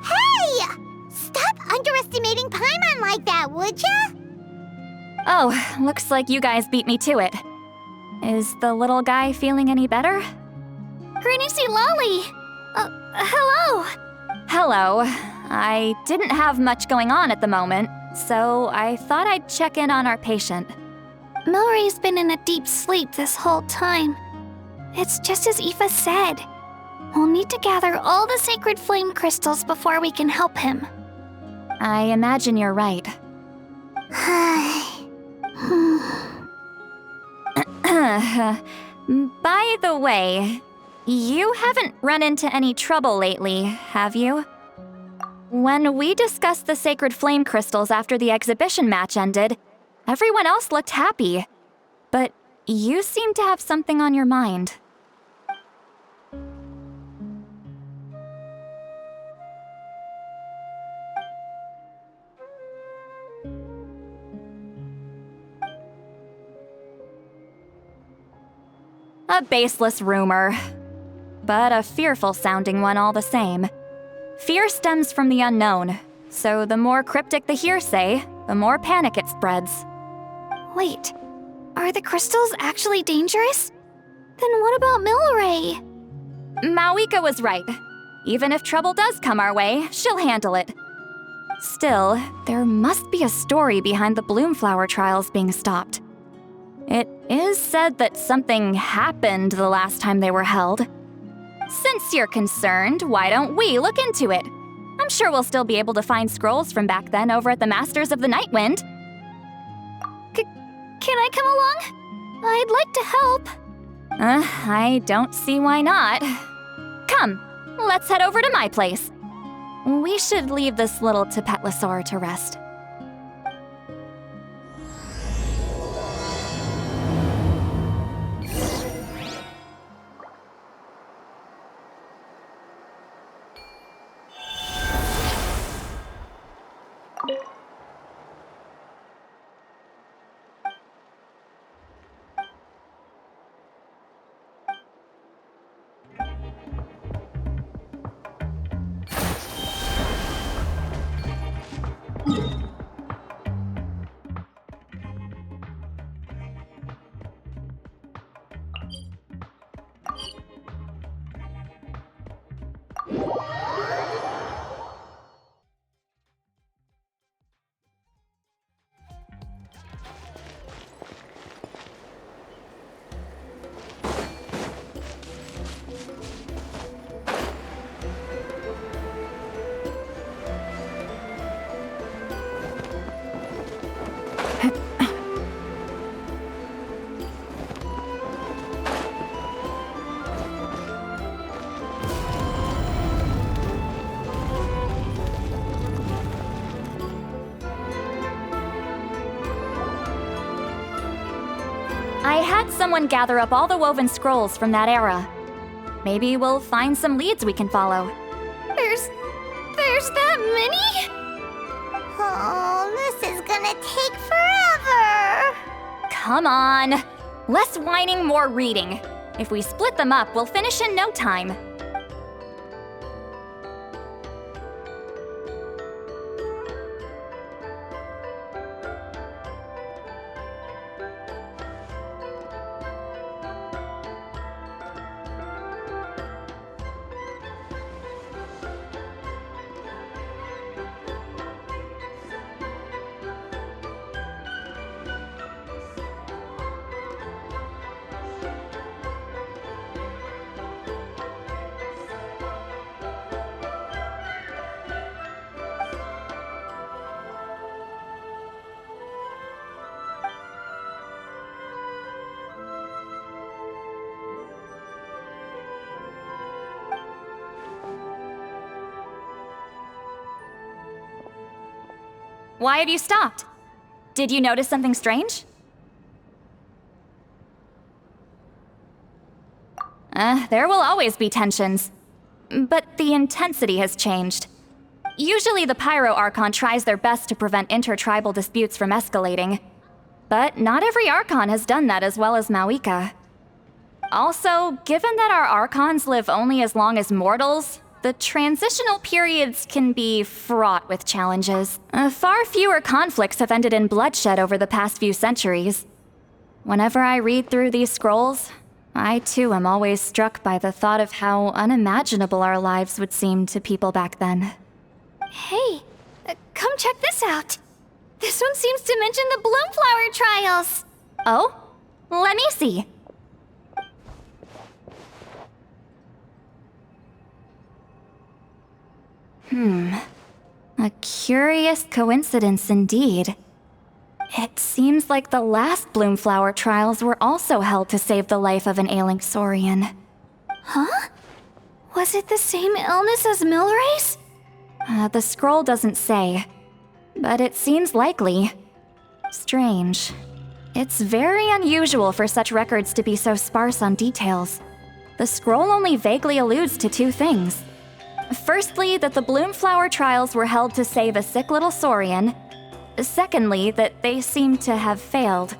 Hey! Stop underestimating Paimon like that, would ya? Oh, looks like you guys beat me to it. Is the little guy feeling any better? Greenicy Lolly! Hello! Hello. I didn't have much going on at the moment, so I thought I'd check in on our patient. Milray's been in a deep sleep this whole time. It's just as Aoife said. We'll need to gather all the sacred flame crystals before we can help him. I imagine you're right. By the way, you haven't run into any trouble lately, have you? When we discussed the sacred flame crystals after the exhibition match ended, everyone else looked happy. But you seem to have something on your mind. A baseless rumor, but a fearful-sounding one all the same. Fear stems from the unknown, so the more cryptic the hearsay, the more panic it spreads. Wait, are the crystals actually dangerous? Then what about Milray? Mawika was right. Even if trouble does come our way, she'll handle it. Still, there must be a story behind the Bloomflower trials being stopped. It is said that something happened the last time they were held. Since you're concerned, why don't we look into it? I'm sure we'll still be able to find scrolls from back then over at the Masters of the Nightwind. Can I come along? I'd like to help. I don't see why not. Come, let's head over to my place. We should leave this little Tapetlosaur to rest. I had someone gather up all the woven scrolls from that era. Maybe we'll find some leads we can follow. There's that many? Oh, this is gonna take forever. Come on. Less whining, more reading. If we split them up, we'll finish in no time. Why have you stopped? Did you notice something strange? There will always be tensions. But the intensity has changed. Usually the Pyro Archon tries their best to prevent intertribal disputes from escalating. But not every Archon has done that as well as Mawika. Also, given that our Archons live only as long as mortals, the transitional periods can be fraught with challenges. Far fewer conflicts have ended in bloodshed over the past few centuries. Whenever I read through these scrolls, I too am always struck by the thought of how unimaginable our lives would seem to people back then. Hey, come check this out. This one seems to mention the Bloomflower trials. Oh? Let me see. A curious coincidence indeed. It seems like the last Bloomflower trials were also held to save the life of an ailing Saurian. Huh? Was it the same illness as Milray's? The scroll doesn't say, but it seems likely. Strange. It's very unusual for such records to be so sparse on details. The scroll only vaguely alludes to two things. Firstly, that the Bloomflower trials were held to save a sick little Saurian. Secondly, that they seem to have failed.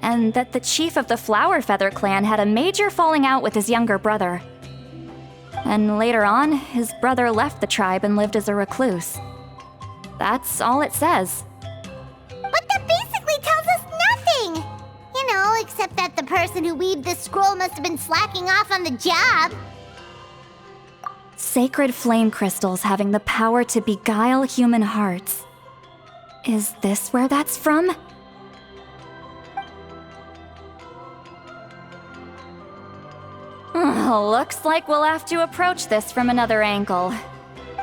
And that the chief of the Flower Feather clan had a major falling out with his younger brother. And later on, his brother left the tribe and lived as a recluse. That's all it says. But that basically tells us nothing! You know, except that the person who weaved this scroll must have been slacking off on the job. Sacred flame crystals having the power to beguile human hearts. Is this where that's from? Looks like we'll have to approach this from another angle.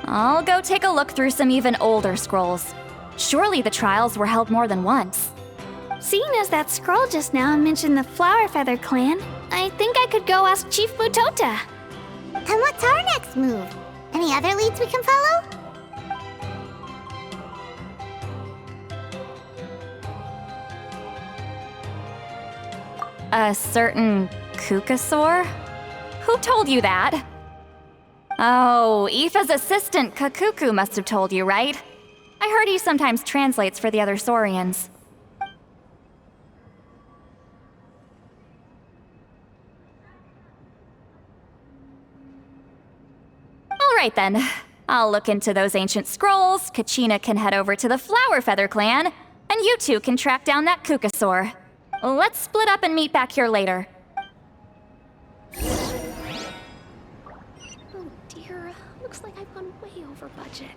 I'll go take a look through some even older scrolls. Surely the trials were held more than once. Seeing as that scroll just now mentioned the Flower Feather clan, I think I could go ask Chief Butota. And what's our next move? Any other leads we can follow? A certain Kukasaur? Who told you that? Oh, Aoife's assistant, Kakuku, must have told you, right? I heard he sometimes translates for the other Saurians. Alright then. I'll look into those ancient scrolls, Kachina can head over to the Flower Feather clan, and you two can track down that Kukasaur. Let's split up and meet back here later. Oh dear, looks like I've gone way over budget.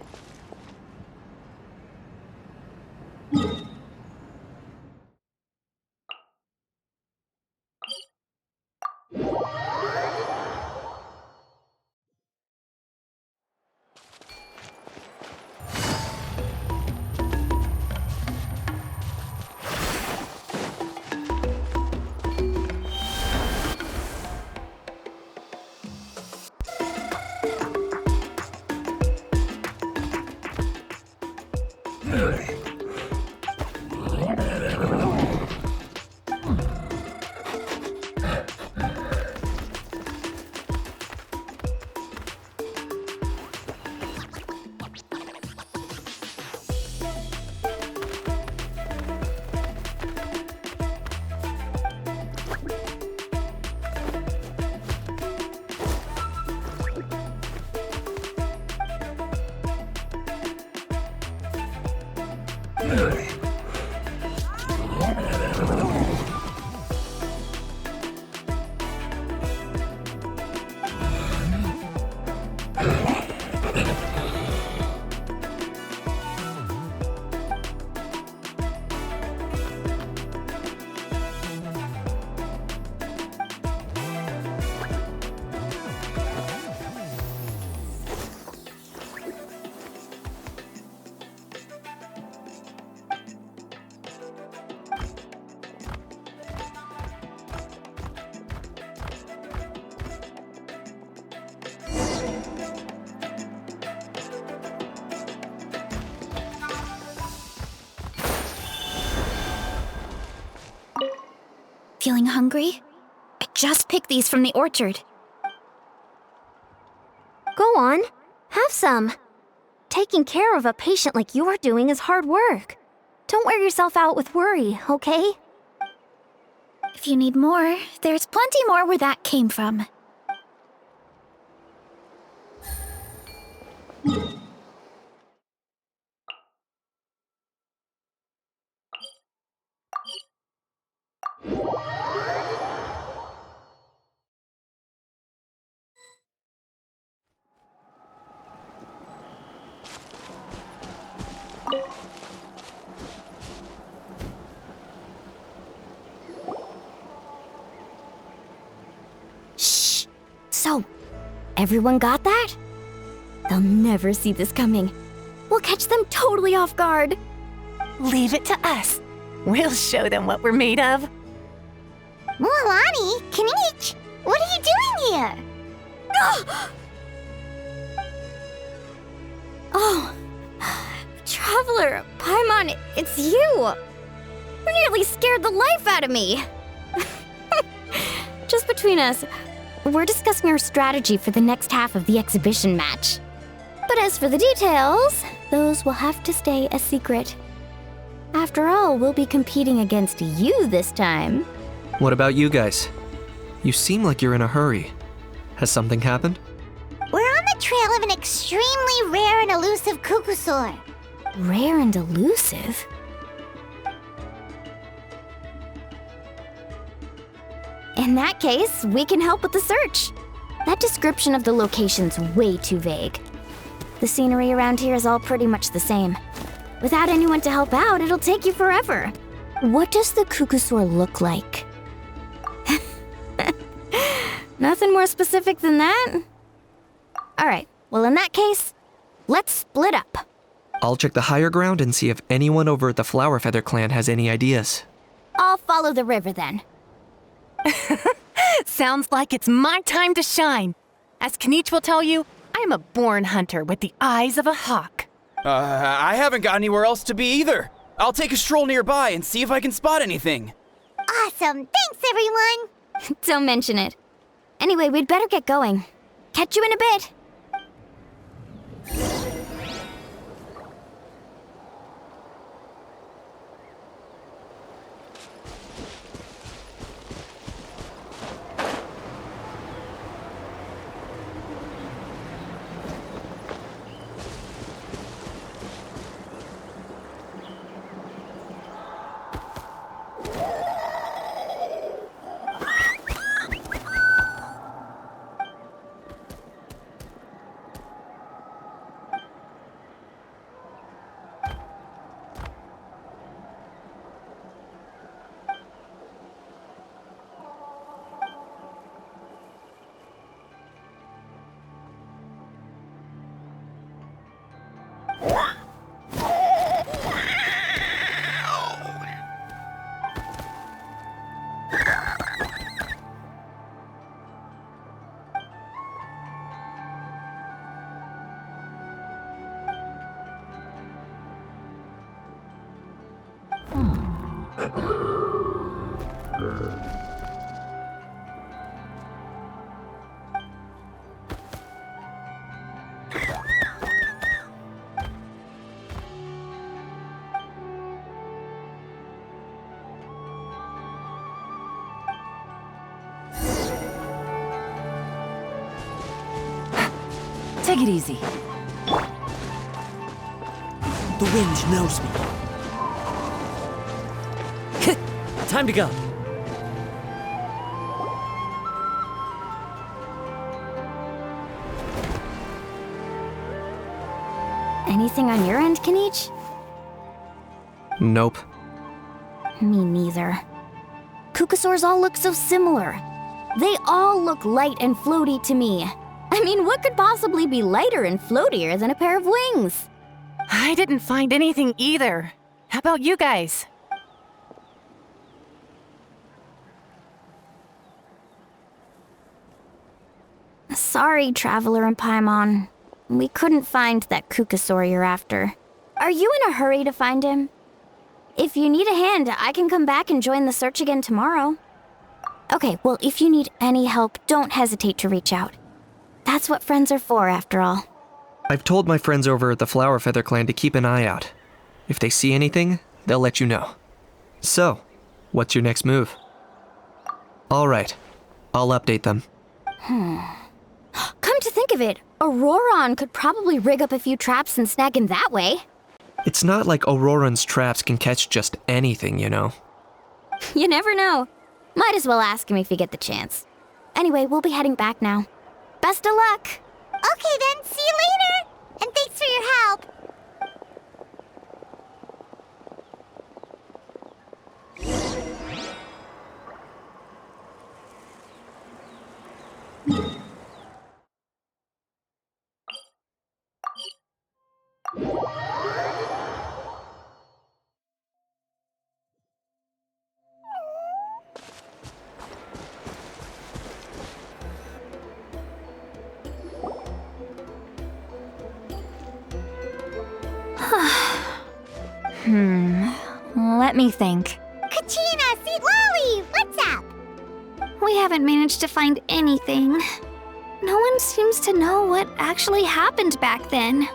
Feeling hungry? I just picked these from the orchard. Go on, have some. Taking care of a patient like you're doing is hard work. Don't wear yourself out with worry, okay? If you need more, there's plenty more where that came from. Shh! So, everyone got that? They'll never see this coming. We'll catch them totally off guard. Leave it to us. We'll show them what we're made of. Mualani, Kinich, what are you doing here? Oh, Traveler, Paimon, it's you! You nearly scared the life out of me! Just between us, we're discussing our strategy for the next half of the exhibition match. But as for the details, those will have to stay a secret. After all, we'll be competing against you this time. What about you guys? You seem like you're in a hurry. Has something happened? We're on the trail of an extremely rare and elusive Kukusaur. Rare and elusive? In that case, we can help with the search. That description of the location's way too vague. The scenery around here is all pretty much the same. Without anyone to help out, it'll take you forever. What does the Kukusaur look like? Nothing more specific than that? Alright, well in that case, let's split up. I'll check the higher ground and see if anyone over at the Flower Feather clan has any ideas. I'll follow the river then. Sounds like it's my time to shine. As Kinich will tell you, I'm a born hunter with the eyes of a hawk. I haven't got anywhere else to be either. I'll take a stroll nearby and see if I can spot anything. Awesome, thanks everyone! Don't mention it. Anyway, we'd better get going. Catch you in a bit. Take it easy. The wind knows me. time to go. Anything on your end, Kinich? Nope. Me neither. Kukasaurs all look so similar. They all look light and floaty to me. I mean, what could possibly be lighter and floatier than a pair of wings? I didn't find anything either. How about you guys? Sorry, Traveler and Paimon. We couldn't find that Kukasaur you're after. Are you in a hurry to find him? If you need a hand, I can come back and join the search again tomorrow. Okay, well, if you need any help, don't hesitate to reach out. That's what friends are for, after all. I've told my friends over at the Flower Feather Clan to keep an eye out. If they see anything, they'll let you know. So, what's your next move? All right, I'll update them. Come to think of it, Auroron could probably rig up a few traps and snag him that way. It's not like Auroran's traps can catch just anything, you know. You never know. Might as well ask him if you get the chance. Anyway, we'll be heading back now. Best of luck! Okay then, see you later! And thanks for your help! Let me think. Kachina, Sweet Lolly, what's up? We haven't managed to find anything. No one seems to know what actually happened back then.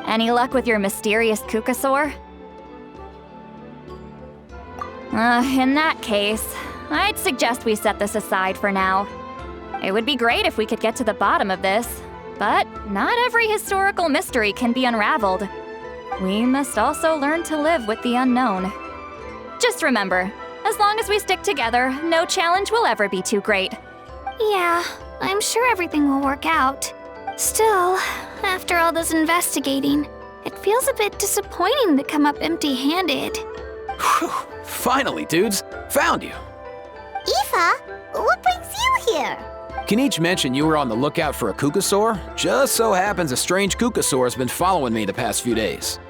Any luck with your mysterious Kukasaur? In that case, I'd suggest we set this aside for now. It would be great if we could get to the bottom of this, but not every historical mystery can be unraveled. We must also learn to live with the unknown. Just remember, as long as we stick together, no challenge will ever be too great. Yeah, I'm sure everything will work out. Still, after all this investigating, it feels a bit disappointing to come up empty-handed. Finally, dudes. Found you. Aoife, what brings you here? Kinich mentioned you were on the lookout for a Kukasaur. Just so happens a strange Kukasaur has been following me the past few days.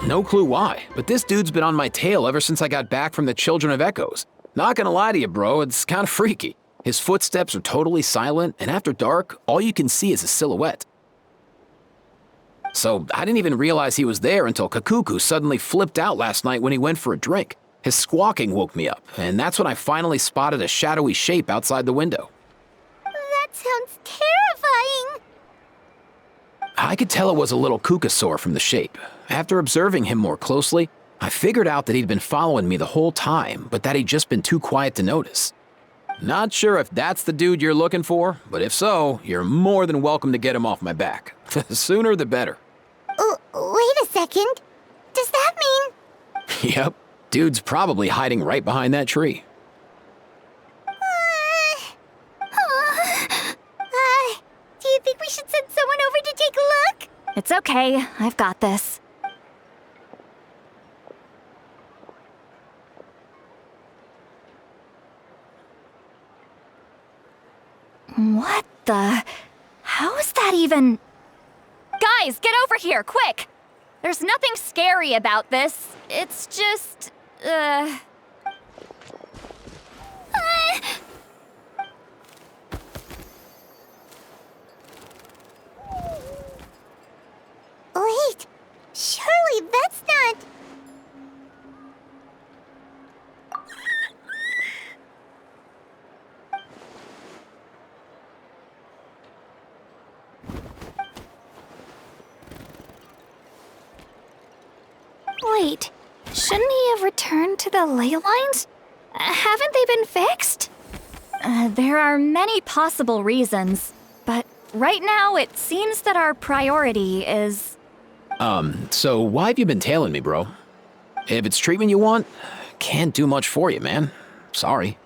No clue why, but this dude's been on my tail ever since I got back from the Children of Echoes. Not gonna lie to you, bro, it's kinda freaky. His footsteps are totally silent, and after dark, all you can see is a silhouette. So I didn't even realize he was there until Kakuku suddenly flipped out last night when he went for a drink. His squawking woke me up, and that's when I finally spotted a shadowy shape outside the window. That sounds terrifying. I could tell it was a little Kukasaur from the shape. After observing him more closely, I figured out that he'd been following me the whole time, but that he'd just been too quiet to notice. Not sure if that's the dude you're looking for, but if so, you're more than welcome to get him off my back. The sooner the better. Wait a second. Does that mean... Yep, dude's probably hiding right behind that tree. Do you think we should send someone over to take a look? It's okay, I've got this. What the... How is that even... Guys, get over here, quick! There's nothing scary about this. It's just... Wait, surely that's not... Wait, shouldn't he have returned to the ley lines? Haven't they been fixed? There are many possible reasons, but right now it seems that our priority is... So why have you been tailing me, bro? If it's treatment you want, can't do much for you, man. Sorry.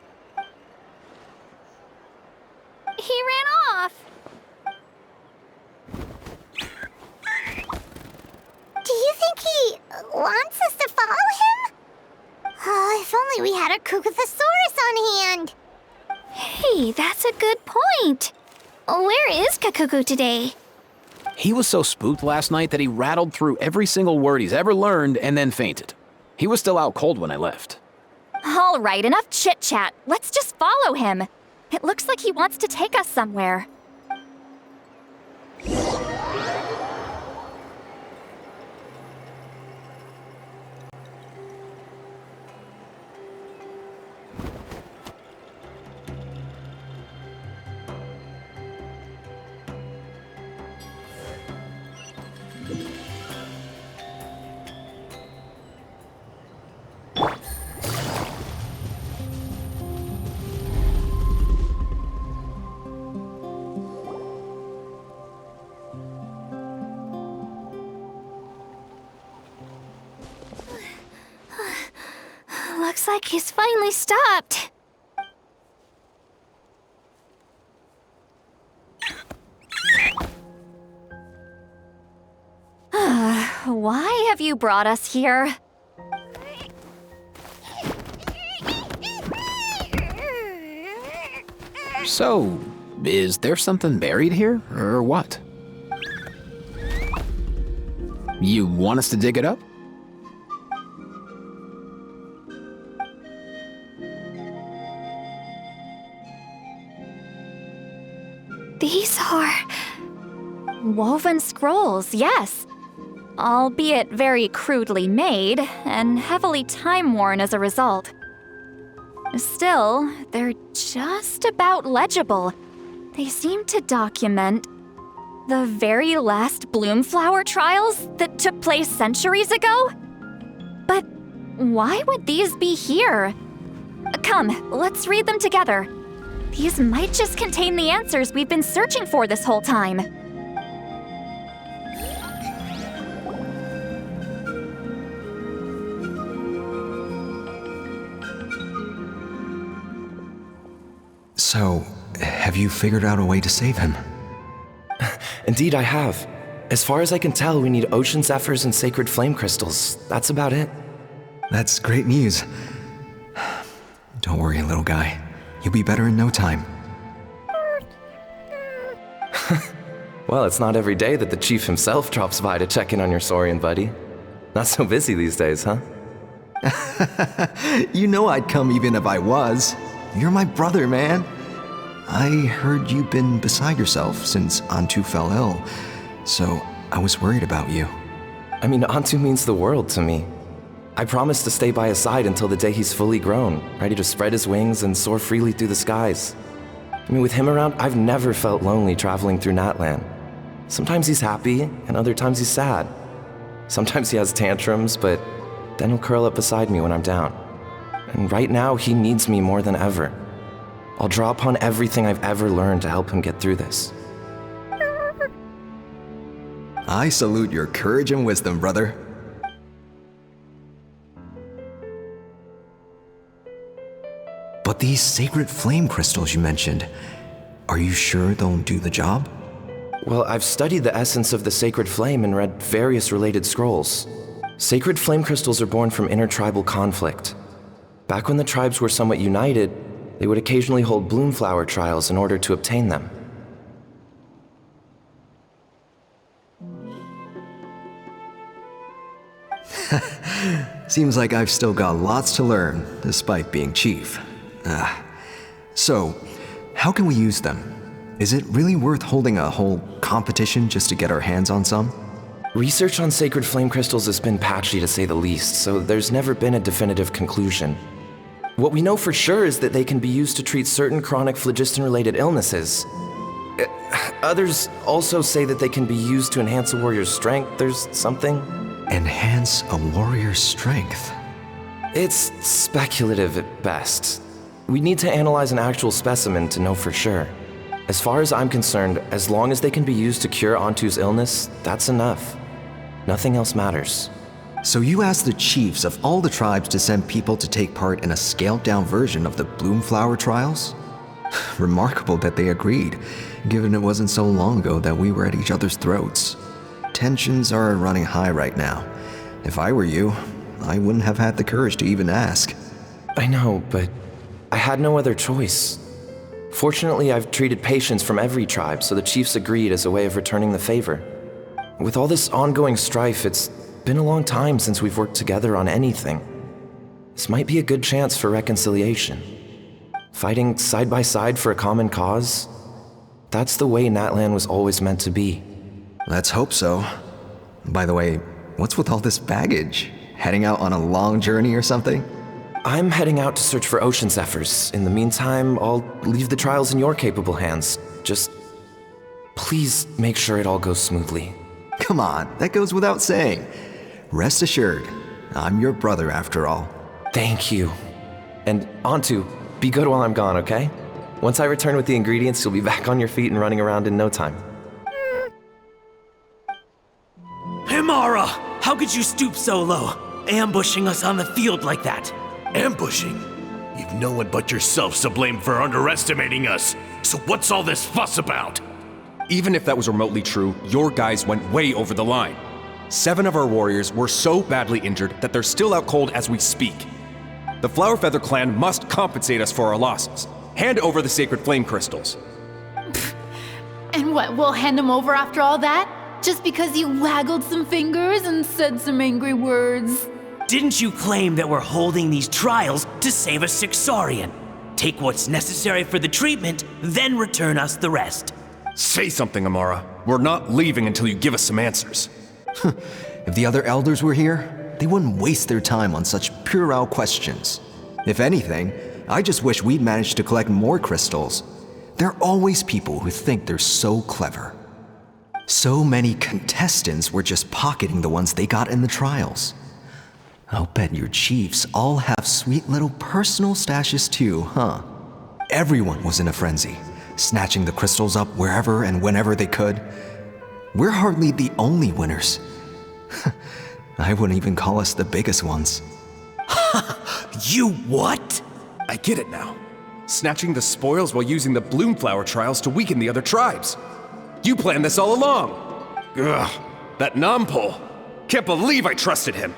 He ran off. Do you think he wants us to follow him? Oh, if only we had a Kukuthosaurus on hand. Hey, that's a good point. Where is Kakuku today? He was so spooked last night that he rattled through every single word he's ever learned and then fainted. He was still out cold when I left. All right, enough chit-chat. Let's just follow him. It looks like he wants to take us somewhere. Looks like he's finally stopped. Why have you brought us here? So, is there something buried here, or what? You want us to dig it up? These are... Woven scrolls, yes. Albeit very crudely made, and heavily time-worn as a result. Still, they're just about legible. They seem to document the very last Bloomflower trials that took place centuries ago? But why would these be here? Come, let's read them together. These might just contain the answers we've been searching for this whole time. So, have you figured out a way to save him? Indeed, I have. As far as I can tell, we need ocean zephyrs and sacred flame crystals. That's about it. That's great news. Don't worry, little guy. You'll be better in no time. Well, it's not every day that the chief himself drops by to check in on your Saurian buddy. Not so busy these days, huh? You know I'd come even if I was. You're my brother, man. I heard you've been beside yourself since Antu fell ill, so I was worried about you. I mean, Antu means the world to me. I promised to stay by his side until the day he's fully grown, ready to spread his wings and soar freely through the skies. I mean, with him around, I've never felt lonely traveling through Natlan. Sometimes he's happy, and other times he's sad. Sometimes he has tantrums, but then he'll curl up beside me when I'm down. And right now, he needs me more than ever. I'll draw upon everything I've ever learned to help him get through this. I salute your courage and wisdom, brother. But these sacred flame crystals you mentioned, are you sure they'll do the job? Well, I've studied the essence of the sacred flame and read various related scrolls. Sacred flame crystals are born from intertribal conflict. Back when the tribes were somewhat united, they would occasionally hold Bloomflower trials in order to obtain them. Seems like I've still got lots to learn, despite being chief. So, how can we use them? Is it really worth holding a whole competition just to get our hands on some? Research on sacred flame crystals has been patchy to say the least, so there's never been a definitive conclusion. What we know for sure is that they can be used to treat certain chronic phlogiston-related illnesses. Others also say that they can be used to enhance a warrior's strength. There's something. Enhance a warrior's strength? It's speculative at best. We need to analyze an actual specimen to know for sure. As far as I'm concerned, as long as they can be used to cure Antu's illness, that's enough. Nothing else matters. So you asked the chiefs of all the tribes to send people to take part in a scaled-down version of the Bloomflower trials? Remarkable that they agreed, given it wasn't so long ago that we were at each other's throats. Tensions are running high right now. If I were you, I wouldn't have had the courage to even ask. I know, but I had no other choice. Fortunately, I've treated patients from every tribe, so the chiefs agreed as a way of returning the favor. With all this ongoing strife, it's been a long time since we've worked together on anything. This might be a good chance for reconciliation. Fighting side by side for a common cause, that's the way Natlan was always meant to be. Let's hope so. By the way, what's with all this baggage? Heading out on a long journey or something? I'm heading out to search for Ocean Zephyrs. In the meantime, I'll leave the trials in your capable hands. Just please make sure it all goes smoothly. Come on, that goes without saying. Rest assured, I'm your brother after all. Thank you. And Antu, be good while I'm gone, okay? Once I return with the ingredients, you'll be back on your feet and running around in no time. Himara! How could you stoop so low, ambushing us on the field like that? Ambushing? You've no one but yourselves to blame for underestimating us. So what's all this fuss about? Even if that was remotely true, your guys went way over the line. 7 of our warriors were so badly injured that they're still out cold as we speak. The Flower Feather clan must compensate us for our losses. Hand over the sacred flame crystals. And what, we'll hand them over after all that? Just because you waggled some fingers and said some angry words? Didn't you claim that we're holding these trials to save a sick Saurian? Take what's necessary for the treatment, then return us the rest. Say something, Amara. We're not leaving until you give us some answers. If the other elders were here, they wouldn't waste their time on such puerile questions. If anything, I just wish we'd managed to collect more crystals. There are always people who think they're so clever. So many contestants were just pocketing the ones they got in the trials. I'll bet your chiefs all have sweet little personal stashes too, huh? Everyone was in a frenzy, snatching the crystals up wherever and whenever they could. We're hardly the only winners. I wouldn't even call us the biggest ones. You what? I get it now. Snatching the spoils while using the Bloomflower trials to weaken the other tribes. You planned this all along. Ugh, that Nampol. Can't believe I trusted him.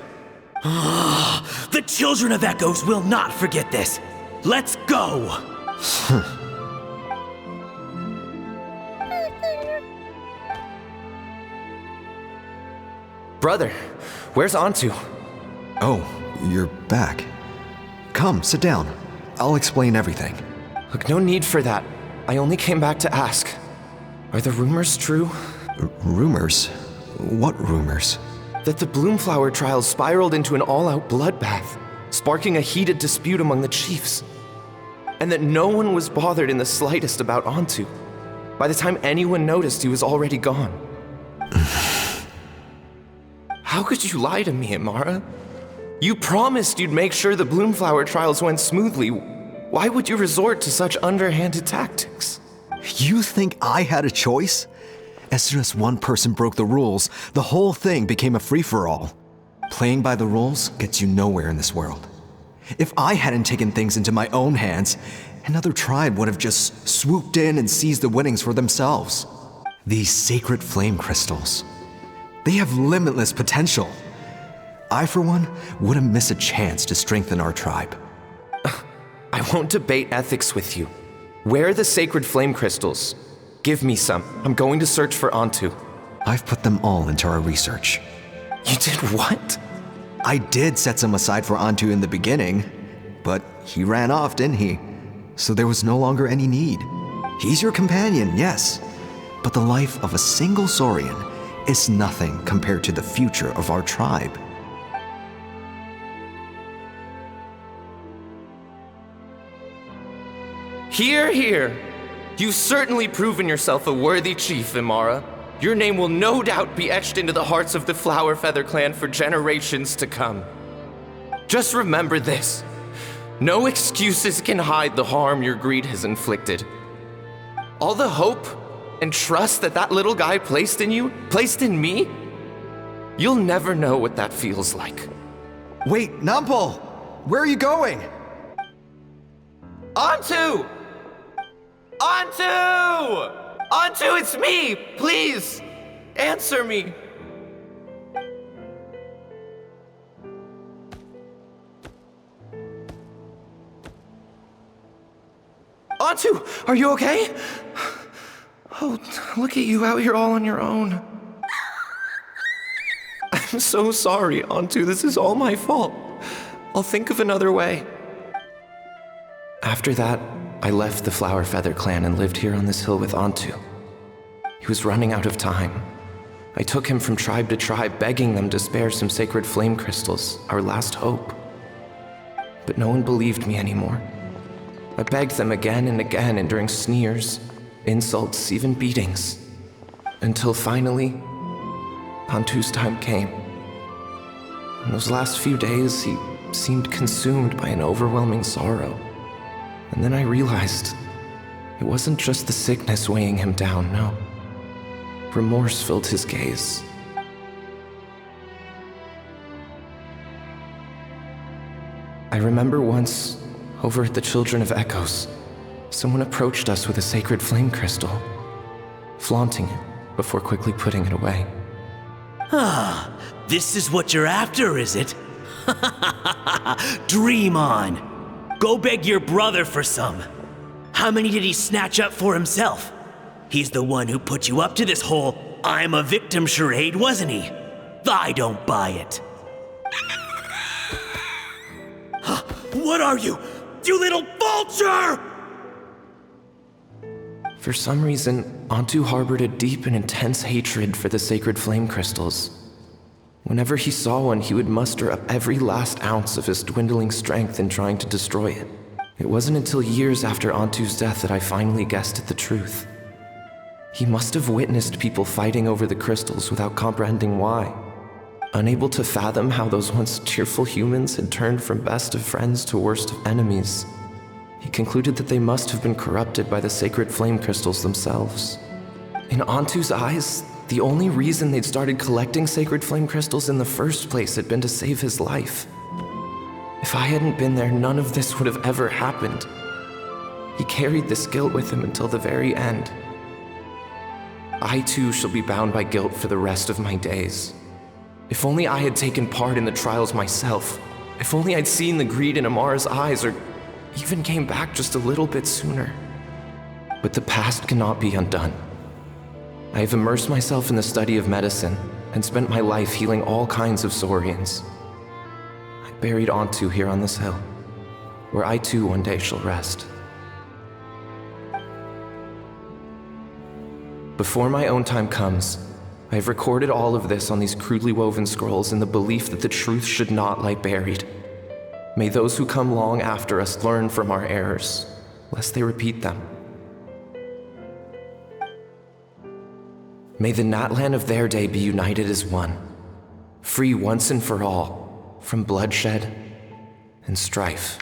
The children of Echoes will not forget this. Let's go! Brother, where's Antu? Oh, you're back. Come, sit down. I'll explain everything. Look, no need for that. I only came back to ask. Are the rumors true? Rumors? What rumors? That the Bloomflower trials spiraled into an all-out bloodbath, sparking a heated dispute among the chiefs. And that no one was bothered in the slightest about Antu. By the time anyone noticed, he was already gone. How could you lie to me, Amara? You promised you'd make sure the Bloomflower trials went smoothly. Why would you resort to such underhanded tactics? You think I had a choice? As soon as one person broke the rules, the whole thing became a free-for-all. Playing by the rules gets you nowhere in this world. If I hadn't taken things into my own hands, another tribe would have just swooped in and seized the winnings for themselves. These sacred flame crystals, they have limitless potential. I, for one, wouldn't miss a chance to strengthen our tribe. I won't debate ethics with you. Where are the sacred flame crystals? Give me some. I'm going to search for Antu. I've put them all into our research. You did what? I did set some aside for Antu in the beginning, but he ran off, didn't he? So there was no longer any need. He's your companion, yes, but the life of a single Saurian is nothing compared to the future of our tribe. Hear, hear. You've certainly proven yourself a worthy chief, Imara. Your name will no doubt be etched into the hearts of the Flower Feather clan for generations to come. Just remember this. No excuses can hide the harm your greed has inflicted. All the hope and trust that little guy placed in you, placed in me, You'll never know what that feels like. Wait, Nampal! Where are you going? Antu! Antu! Antu, it's me! Please! Answer me! Antu, are you okay? Oh, look at you out here all on your own. I'm so sorry, Antu. This is all my fault. I'll think of another way. After that, I left the Flower Feather clan and lived here on this hill with Antu. He was running out of time. I took him from tribe to tribe, begging them to spare some sacred flame crystals, our last hope. But no one believed me anymore. I begged them again and again, enduring sneers, insults, even beatings. Until finally, Antu's time came. In those last few days, he seemed consumed by an overwhelming sorrow. And then I realized it wasn't just the sickness weighing him down, no. Remorse filled his gaze. I remember once, over at the Children of Echoes, someone approached us with a sacred flame crystal, flaunting it before quickly putting it away. Ah, this is what you're after, is it? Dream on. Go beg your brother for some. How many did he snatch up for himself? He's the one who put you up to this whole I'm a victim charade, wasn't he? I don't buy it. What are you? You little vulture! For some reason, Antu harbored a deep and intense hatred for the sacred flame crystals. Whenever he saw one, he would muster up every last ounce of his dwindling strength in trying to destroy it. It wasn't until years after Antu's death that I finally guessed at the truth. He must have witnessed people fighting over the crystals without comprehending why. Unable to fathom how those once cheerful humans had turned from best of friends to worst of enemies, he concluded that they must have been corrupted by the sacred flame crystals themselves. In Antu's eyes, the only reason they'd started collecting sacred flame crystals in the first place had been to save his life. If I hadn't been there, none of this would have ever happened. He carried this guilt with him until the very end. I too shall be bound by guilt for the rest of my days. If only I had taken part in the trials myself. If only I'd seen the greed in Amara's eyes, or even came back just a little bit sooner. But the past cannot be undone. I have immersed myself in the study of medicine and spent my life healing all kinds of Saurians. I buried Antu here on this hill, where I too one day shall rest. Before my own time comes, I have recorded all of this on these crudely woven scrolls in the belief that the truth should not lie buried. May those who come long after us learn from our errors, lest they repeat them. May the Natlan of their day be united as one, free once and for all from bloodshed and strife.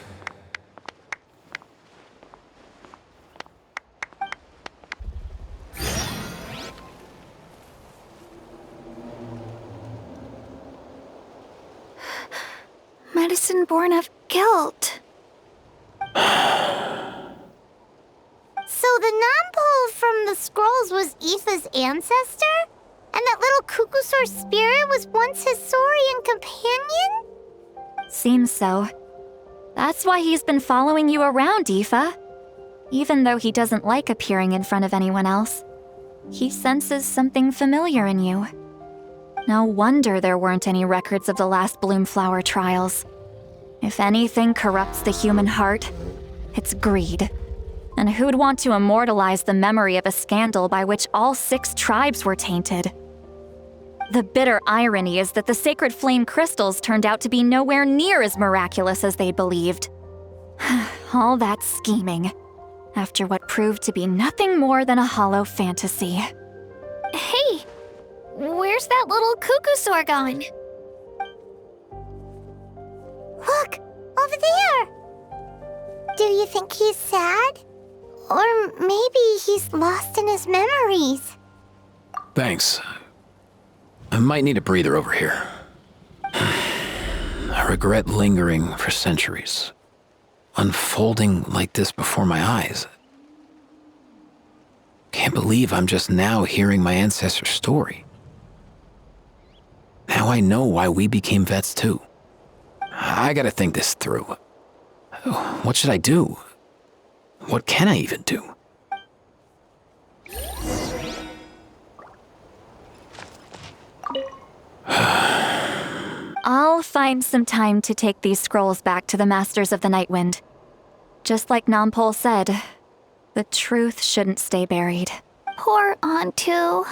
Medicine born of guilt. So the non-pole from the scrolls was Aoife's ancestor? And that little Cuckoosaur spirit was once his Saurian companion? Seems so. That's why he's been following you around, Aoife. Even though he doesn't like appearing in front of anyone else, he senses something familiar in you. No wonder there weren't any records of the last Bloomflower trials. If anything corrupts the human heart, it's greed. And who'd want to immortalize the memory of a scandal by which all 6 tribes were tainted? The bitter irony is that the sacred flame crystals turned out to be nowhere near as miraculous as they believed. All that scheming, after what proved to be nothing more than a hollow fantasy. Hey, where's that little Cuckoosaur gone? Look, over there! Do you think he's sad? Or maybe he's lost in his memories. Thanks. I might need a breather over here. A regret lingering for centuries. Unfolding like this before my eyes. Can't believe I'm just now hearing my ancestor's story. Now I know why we became vets too. I gotta think this through. What should I do? What can I even do? I'll find some time to take these scrolls back to the Masters of the Nightwind. Just like Nampol said, the truth shouldn't stay buried. Poor Antu.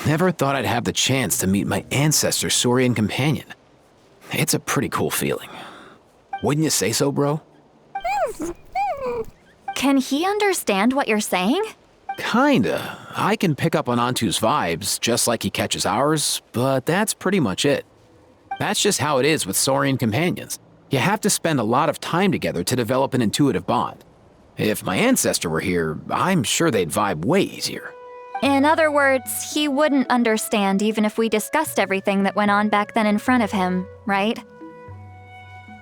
Never thought I'd have the chance to meet my ancestor's Saurian companion. It's a pretty cool feeling. Wouldn't you say so, bro? Can he understand what you're saying? Kinda. I can pick up on Antu's vibes, just like he catches ours, but that's pretty much it. That's just how it is with Saurian companions. You have to spend a lot of time together to develop an intuitive bond. If my ancestor were here, I'm sure they'd vibe way easier. In other words, he wouldn't understand even if we discussed everything that went on back then in front of him, right?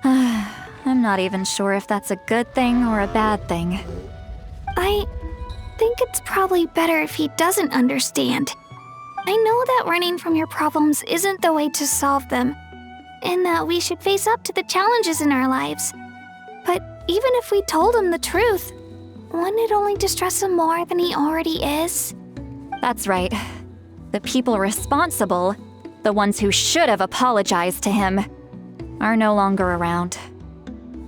I'm not even sure if that's a good thing or a bad thing. I think it's probably better if he doesn't understand. I know that running from your problems isn't the way to solve them, and that we should face up to the challenges in our lives. But even if we told him the truth, wouldn't it only distress him more than he already is? That's right. The people responsible, the ones who should have apologized to him, are no longer around.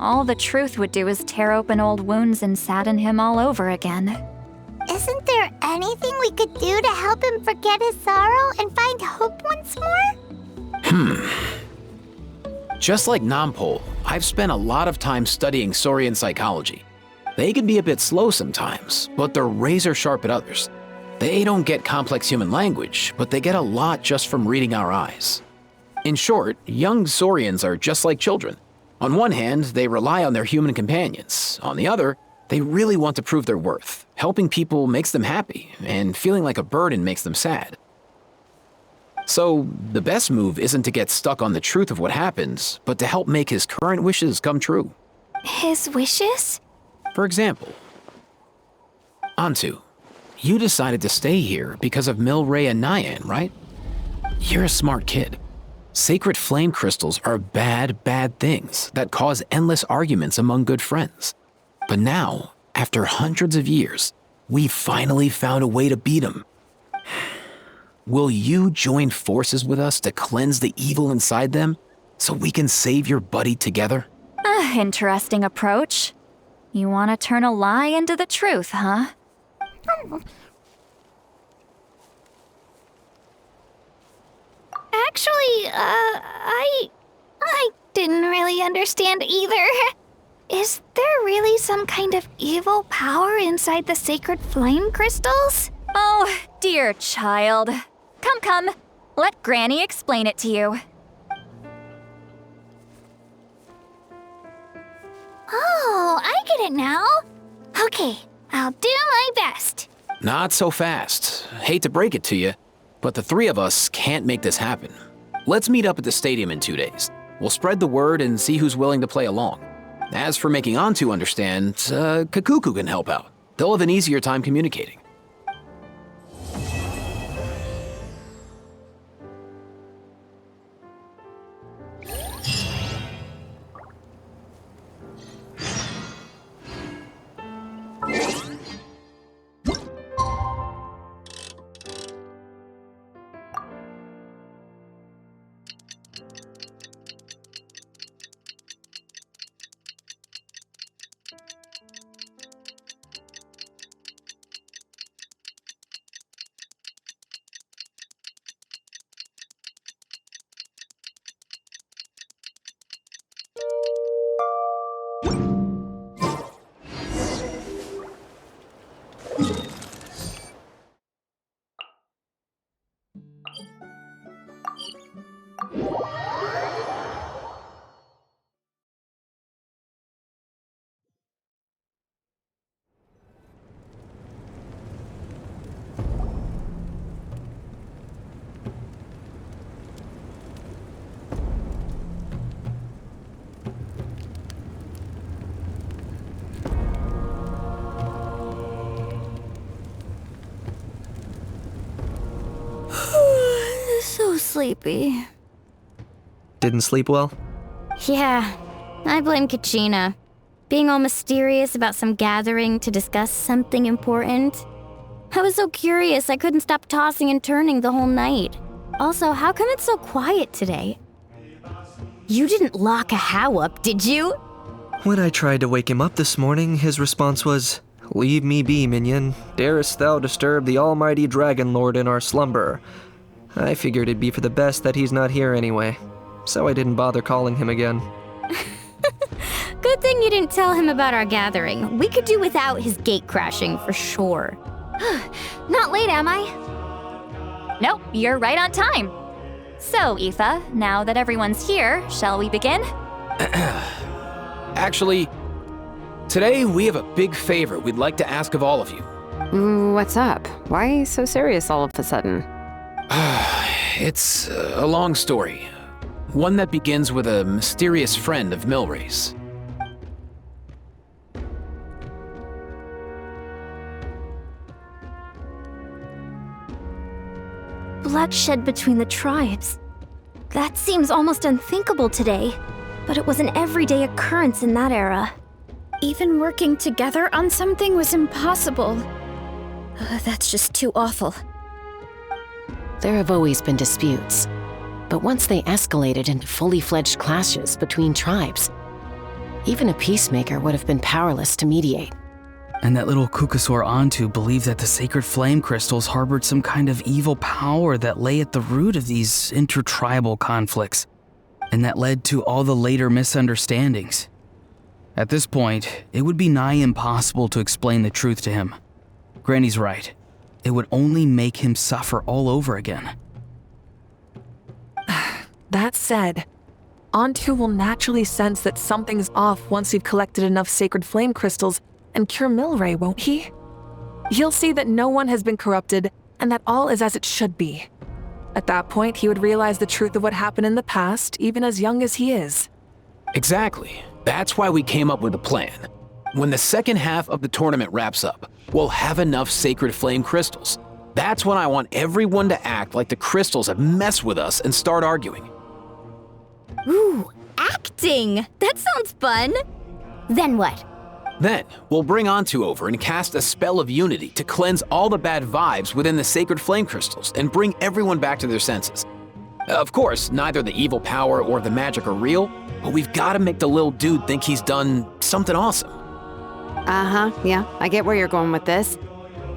All the truth would do is tear open old wounds and sadden him all over again. Isn't there anything we could do to help him forget his sorrow and find hope once more? Just like Nampol, I've spent a lot of time studying Saurian psychology. They can be a bit slow sometimes, but they're razor sharp at others. They don't get complex human language, but they get a lot just from reading our eyes. In short, young Saurians are just like children. On one hand, they rely on their human companions. On the other, they really want to prove their worth. Helping people makes them happy, and feeling like a burden makes them sad. So, the best move isn't to get stuck on the truth of what happens, but to help make his current wishes come true. His wishes? For example, Antu, you decided to stay here because of Milray and Nyan, right? You're a smart kid. Sacred flame crystals are bad, bad things that cause endless arguments among good friends. But now, after hundreds of years, we finally found a way to beat them. Will you join forces with us to cleanse the evil inside them so we can save your buddy together? Interesting approach. You want to turn a lie into the truth, huh? Actually, I didn't really understand either. Is there really some kind of evil power inside the sacred flame crystals? Oh, dear child. Come. Let Granny explain it to you. Oh, I get it now. Okay, I'll do my best. Not so fast. Hate to break it to you, but the three of us can't make this happen. Let's meet up at the stadium in 2 days. We'll spread the word and see who's willing to play along. As for making Antu understand, Kakuku can help out. They'll have an easier time communicating. So sleepy. Didn't sleep well? Yeah, I blame Kachina. Being all mysterious about some gathering to discuss something important. I was so curious I couldn't stop tossing and turning the whole night. Also, how come it's so quiet today? You didn't lock a How up, did you? When I tried to wake him up this morning, his response was, "Leave me be, minion. Darest thou disturb the almighty Dragon Lord in our slumber?" I figured it'd be for the best that he's not here anyway, so I didn't bother calling him again. Good thing you didn't tell him about our gathering. We could do without his gate crashing for sure. Not late, am I? Nope, you're right on time. So, Aoife, now that everyone's here, shall we begin? Actually, today we have a big favor we'd like to ask of all of you. What's up? Why so serious all of a sudden? It's a long story. One that begins with a mysterious friend of Milray's. Bloodshed between the tribes. That seems almost unthinkable today, but it was an everyday occurrence in that era. Even working together on something was impossible. That's just too awful. There have always been disputes, but once they escalated into fully fledged clashes between tribes, even a peacemaker would have been powerless to mediate. And that little Kukusaur Antu believed that the sacred flame crystals harbored some kind of evil power that lay at the root of these intertribal conflicts, and that led to all the later misunderstandings. At this point, it would be nigh impossible to explain the truth to him. Granny's right. It would only make him suffer all over again. That said, Ontu will naturally sense that something's off once we've collected enough sacred flame crystals and cure Milray, won't he? He'll see that no one has been corrupted and that all is as it should be. At that point, he would realize the truth of what happened in the past, even as young as he is. Exactly. That's why we came up with a plan. When the second half of the tournament wraps up, we'll have enough sacred flame crystals. That's when I want everyone to act like the crystals have messed with us and start arguing. Ooh, acting! That sounds fun! Then what? Then, we'll bring Ontu over and cast a spell of unity to cleanse all the bad vibes within the sacred flame crystals and bring everyone back to their senses. Of course, neither the evil power or the magic are real, but we've got to make the little dude think he's done something awesome. Yeah, I get where you're going with this.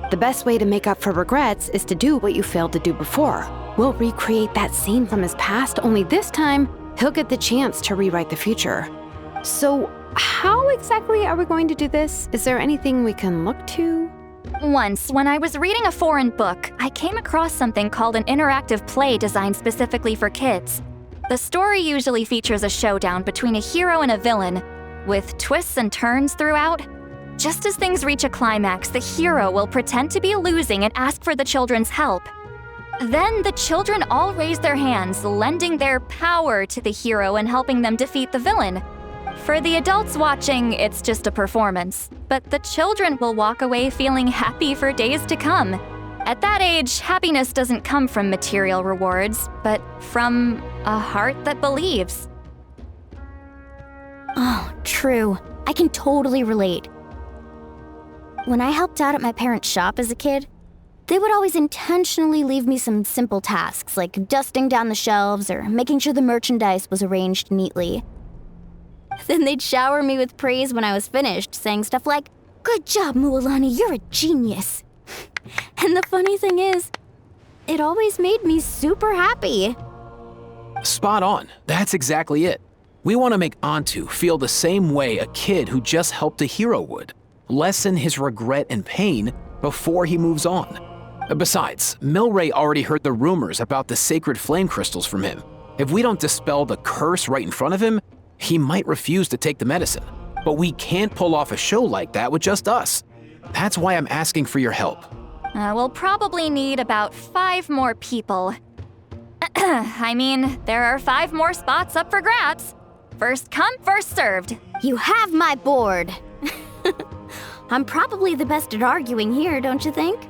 The best way to make up for regrets is to do what you failed to do before. We'll recreate that scene from his past, only this time, he'll get the chance to rewrite the future. So, how exactly are we going to do this? Is there anything we can look to? Once, when I was reading a foreign book, I came across something called an interactive play designed specifically for kids. The story usually features a showdown between a hero and a villain, with twists and turns throughout. Just as things reach a climax, the hero will pretend to be losing and ask for the children's help. Then the children all raise their hands, lending their power to the hero and helping them defeat the villain. For the adults watching, it's just a performance, but the children will walk away feeling happy for days to come. At that age, happiness doesn't come from material rewards, but from a heart that believes. Oh, true. I can totally relate. When I helped out at my parents' shop as a kid, they would always intentionally leave me some simple tasks like dusting down the shelves or making sure the merchandise was arranged neatly. Then they'd shower me with praise when I was finished, saying stuff like, "Good job, Mualani, you're a genius." And the funny thing is, it always made me super happy. Spot on. That's exactly it. We want to make Ontu feel the same way a kid who just helped a hero would. Lessen his regret and pain before he moves on. Besides, Milray already heard the rumors about the sacred flame crystals from him. If we don't dispel the curse right in front of him, he might refuse to take the medicine. But we can't pull off a show like that with just us. That's why I'm asking for your help. We'll probably need about 5 more people. I mean, there are 5 more spots up for grabs. First come, first served. You have my board. I'm probably the best at arguing here, don't you think?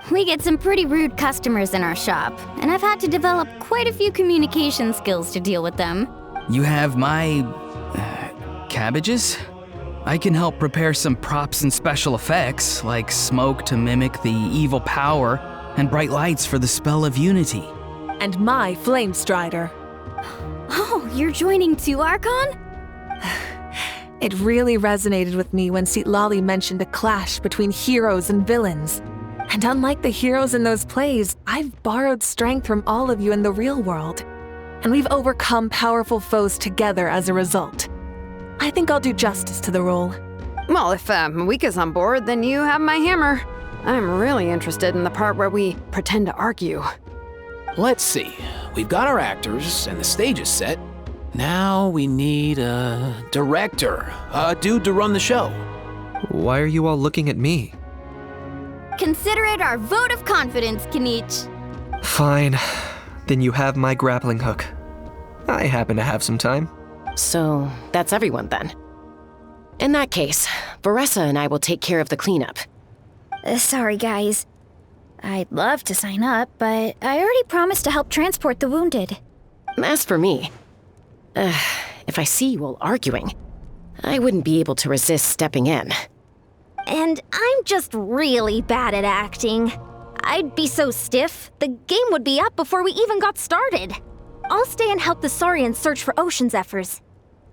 We get some pretty rude customers in our shop, and I've had to develop quite a few communication skills to deal with them. You have my... cabbages? I can help prepare some props and special effects, like smoke to mimic the evil power, and bright lights for the spell of unity. And my flame strider. Oh, you're joining too, Archon? It really resonated with me when Citlali mentioned a clash between heroes and villains. And unlike the heroes in those plays, I've borrowed strength from all of you in the real world. And we've overcome powerful foes together as a result. I think I'll do justice to the role. Well, if Mawika's on board, then you have my hammer. I'm really interested in the part where we pretend to argue. Let's see. We've got our actors and the stage is set. Now we need a director, a dude to run the show. Why are you all looking at me? Consider it our vote of confidence, Kanich. Fine. Then you have my grappling hook. I happen to have some time. So, that's everyone then. In that case, Varessa and I will take care of the cleanup. Sorry, guys. I'd love to sign up, but I already promised to help transport the wounded. As for me, if I see you all arguing, I wouldn't be able to resist stepping in. And I'm just really bad at acting. I'd be so stiff, the game would be up before we even got started. I'll stay and help the Saurians search for Ocean Zephyrs.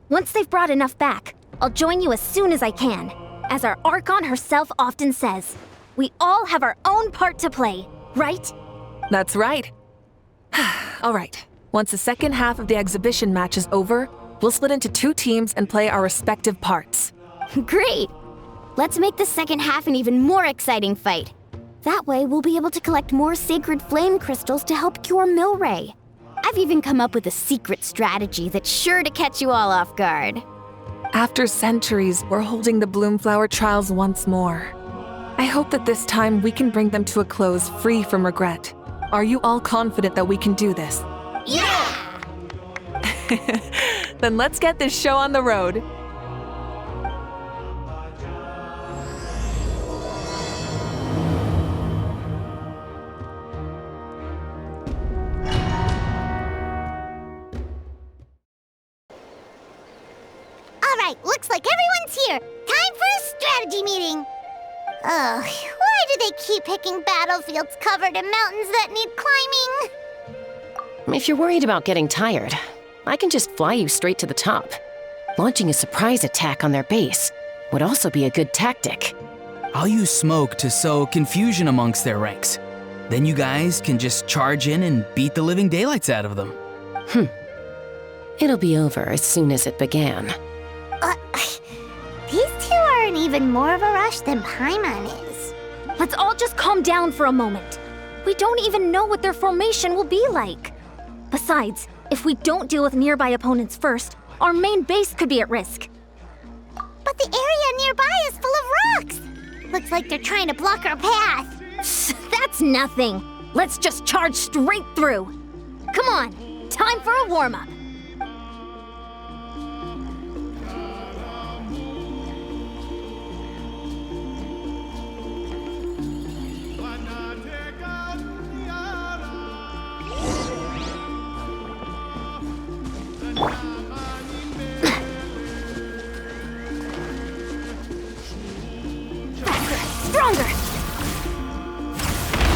Once they've brought enough back, I'll join you as soon as I can. As our Archon herself often says, we all have our own part to play, right? That's right. All right. Once the second half of the exhibition match is over, we'll split into 2 teams and play our respective parts. Great! Let's make the second half an even more exciting fight. That way, we'll be able to collect more sacred flame crystals to help cure Milray. I've even come up with a secret strategy that's sure to catch you all off guard. After centuries, we're holding the Bloomflower trials once more. I hope that this time we can bring them to a close free from regret. Are you all confident that we can do this? Yeah! Then let's get this show on the road. Alright, looks like everyone's here. Time for a strategy meeting. Ugh, why do they keep picking battlefields covered in mountains that need climbing? If you're worried about getting tired, I can just fly you straight to the top. Launching a surprise attack on their base would also be a good tactic. I'll use smoke to sow confusion amongst their ranks. Then you guys can just charge in and beat the living daylights out of them. It'll be over as soon as it began. These two are in even more of a rush than Paimon is. Let's all just calm down for a moment. We don't even know what their formation will be like. Besides, if we don't deal with nearby opponents first, our main base could be at risk. But the area nearby is full of rocks. Looks like they're trying to block our path. That's nothing. Let's just charge straight through. Come on, time for a warm-up. Stronger!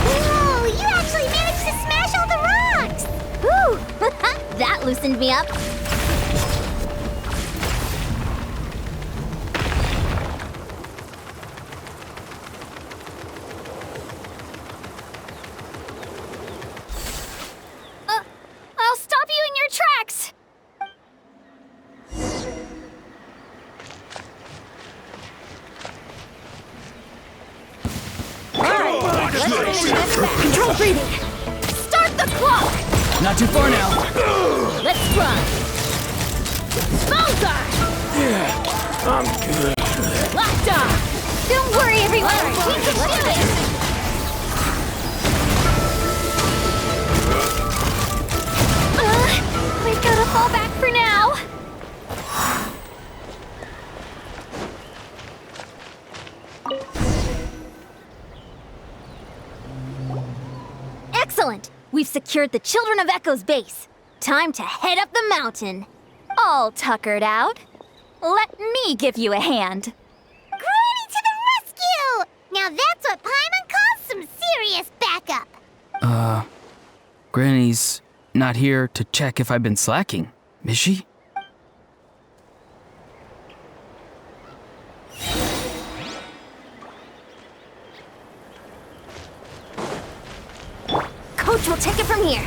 Whoa, you actually managed to smash all the rocks! Whew! That loosened me up. I'll stop you in your tracks! Control breathing! Start the clock! Not too far now. Let's run! Smoker! Yeah, I'm good. Locked on! Don't worry, everyone! We can do it! We've gotta fall back for now. Excellent! We've secured the Children of Echo's base. Time to head up the mountain. All tuckered out. Let me give you a hand. Granny to the rescue! Now that's what Paimon calls some serious backup. Granny's not here to check if I've been slacking, is she? Coach will take it from here.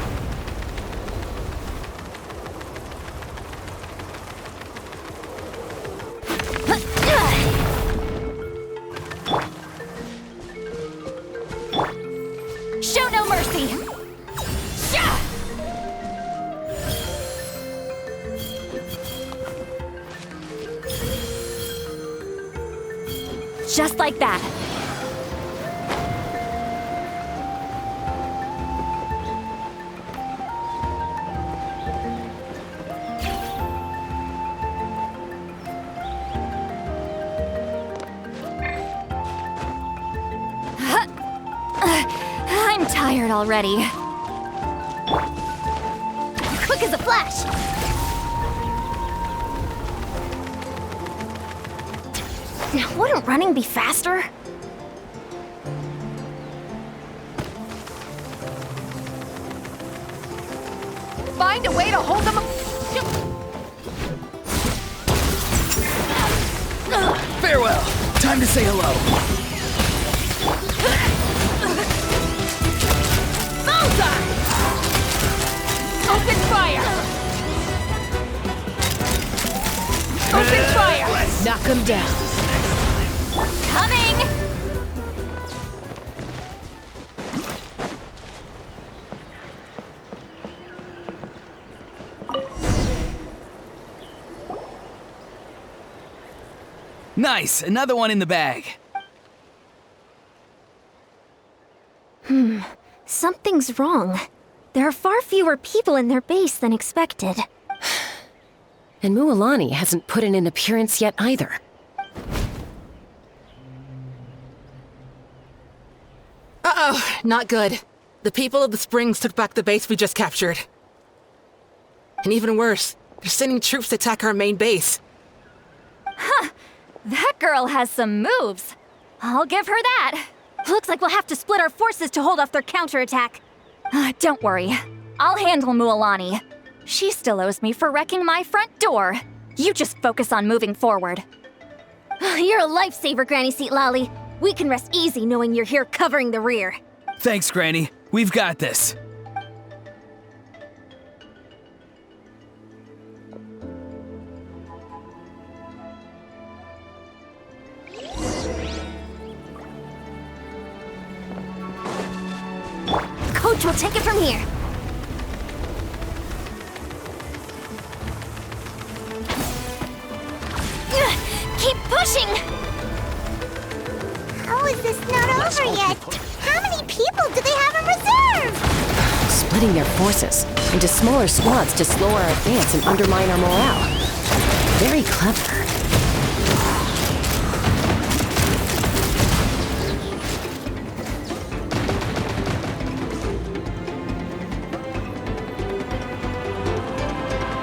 Show no mercy. Sha! Just like that. I'm tired already. Quick as a flash! Wouldn't running be faster? Find a way to hold them. Farewell! Time to say hello. Bullseye! Open fire! Open fire! Knock him down. Coming! Nice, another one in the bag. Something's wrong. There are far fewer people in their base than expected. And Mualani hasn't put in an appearance yet either. Uh-oh, not good. The people of the Springs took back the base we just captured. And even worse, they're sending troops to attack our main base. Huh, that girl has some moves. I'll give her that. Looks like we'll have to split our forces to hold off their counterattack. Don't worry, I'll handle Mualani. She still owes me for wrecking my front door. You just focus on moving forward. You're a lifesaver, Granny Seat Lolly. We can rest easy knowing you're here covering the rear. Thanks, Granny. We've got this. Coach will take it from here. Keep pushing! How is this not over yet? How many people do they have in reserve? Splitting their forces into smaller squads to slow our advance and undermine our morale. Very clever.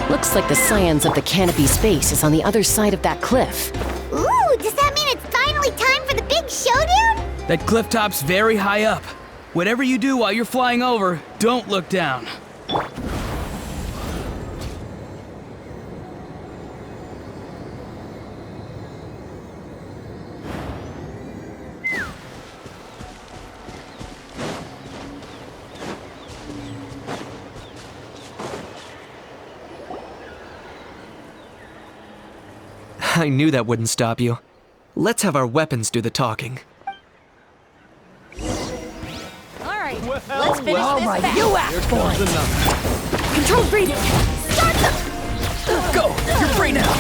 Looks like the Scions of the Canopy Space is on the other side of that cliff. Ooh, does that mean it's finally time for the big showdown? That cliff top's very high up. Whatever you do while you're flying over, don't look down. I knew that wouldn't stop you. Let's have our weapons do the talking. Alright, let's finish this fast. You asked for it. Controlled breathing. Start the... Go! You're free now!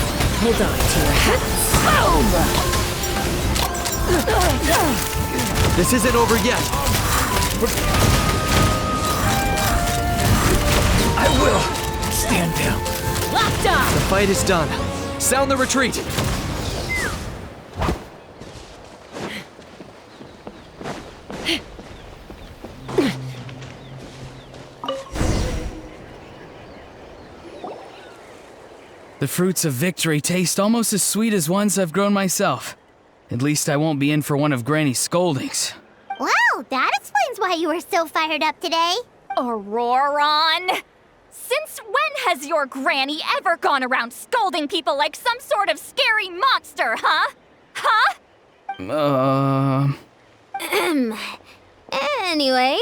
Hold on to your hat. Boom! This isn't over yet. I will! Stand down. Locked on! The fight is done. Sound the retreat! The fruits of victory taste almost as sweet as ones I've grown myself. At least I won't be in for one of Granny's scoldings. Wow, that explains why you were so fired up today. Auroron! Since when has your granny ever gone around scolding people like some sort of scary monster, huh? Huh? Anyway,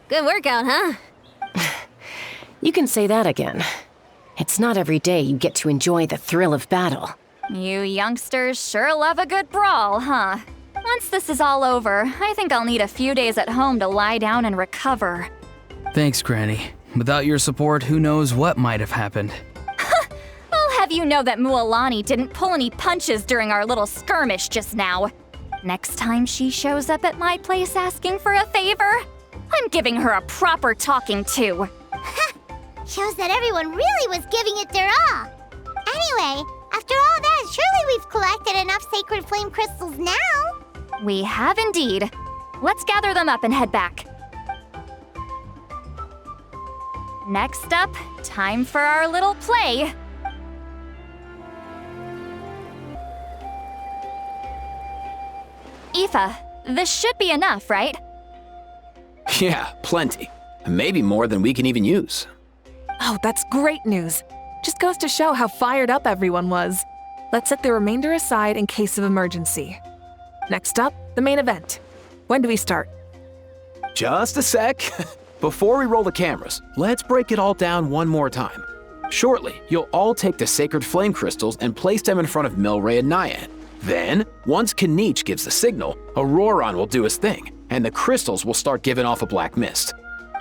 good workout, huh? You can say that again. It's not every day you get to enjoy the thrill of battle. You youngsters sure love a good brawl, huh? Once this is all over, I think I'll need a few days at home to lie down and recover. Thanks, Granny. Without your support, who knows what might have happened. I'll have you know that Mualani didn't pull any punches during our little skirmish just now. Next time she shows up at my place asking for a favor, I'm giving her a proper talking to. Shows that everyone really was giving it their all. Anyway, after all that, surely we've collected enough sacred flame crystals now. We have indeed. Let's gather them up and head back. Next up, time for our little play. Aoife, this should be enough, right? Yeah, plenty. Maybe more than we can even use. Oh, that's great news. Just goes to show how fired up everyone was. Let's set the remainder aside in case of emergency. Next up, the main event. When do we start? Just a sec. Before we roll the cameras, let's break it all down one more time. Shortly, you'll all take the sacred flame crystals and place them in front of Milray and Nyan. Then, once Kanich gives the signal, Auroron will do his thing, and the crystals will start giving off a black mist.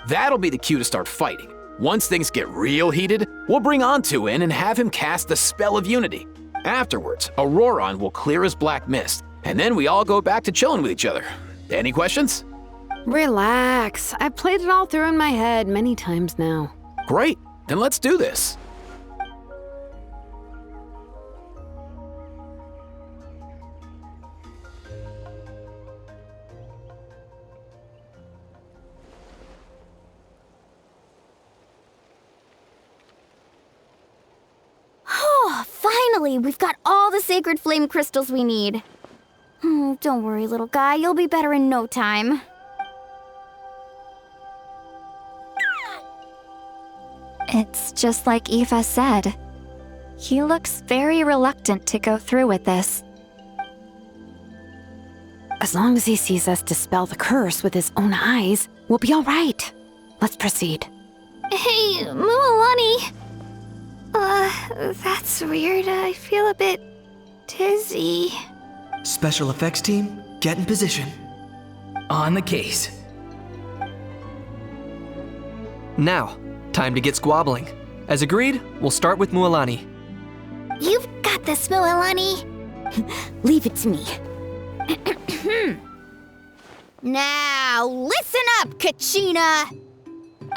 That'll be the cue to start fighting. Once things get real heated, we'll bring Antu in and have him cast the spell of unity. Afterwards, Auroron will clear his black mist, and then we all go back to chilling with each other. Any questions? Relax. I've played it all through in my head many times now. Great, then let's do this. Oh, finally! We've got all the sacred flame crystals we need. Don't worry, little guy. You'll be better in no time. It's just like Aoife said. He looks very reluctant to go through with this. As long as he sees us dispel the curse with his own eyes, we'll be all right. Let's proceed. Hey, Mualani. That's weird. I feel a bit dizzy. Special effects team, get in position. On the case. Now, time to get squabbling. As agreed, we'll start with Mualani. You've got this, Mualani. Leave it to me. Now, listen up, Kachina.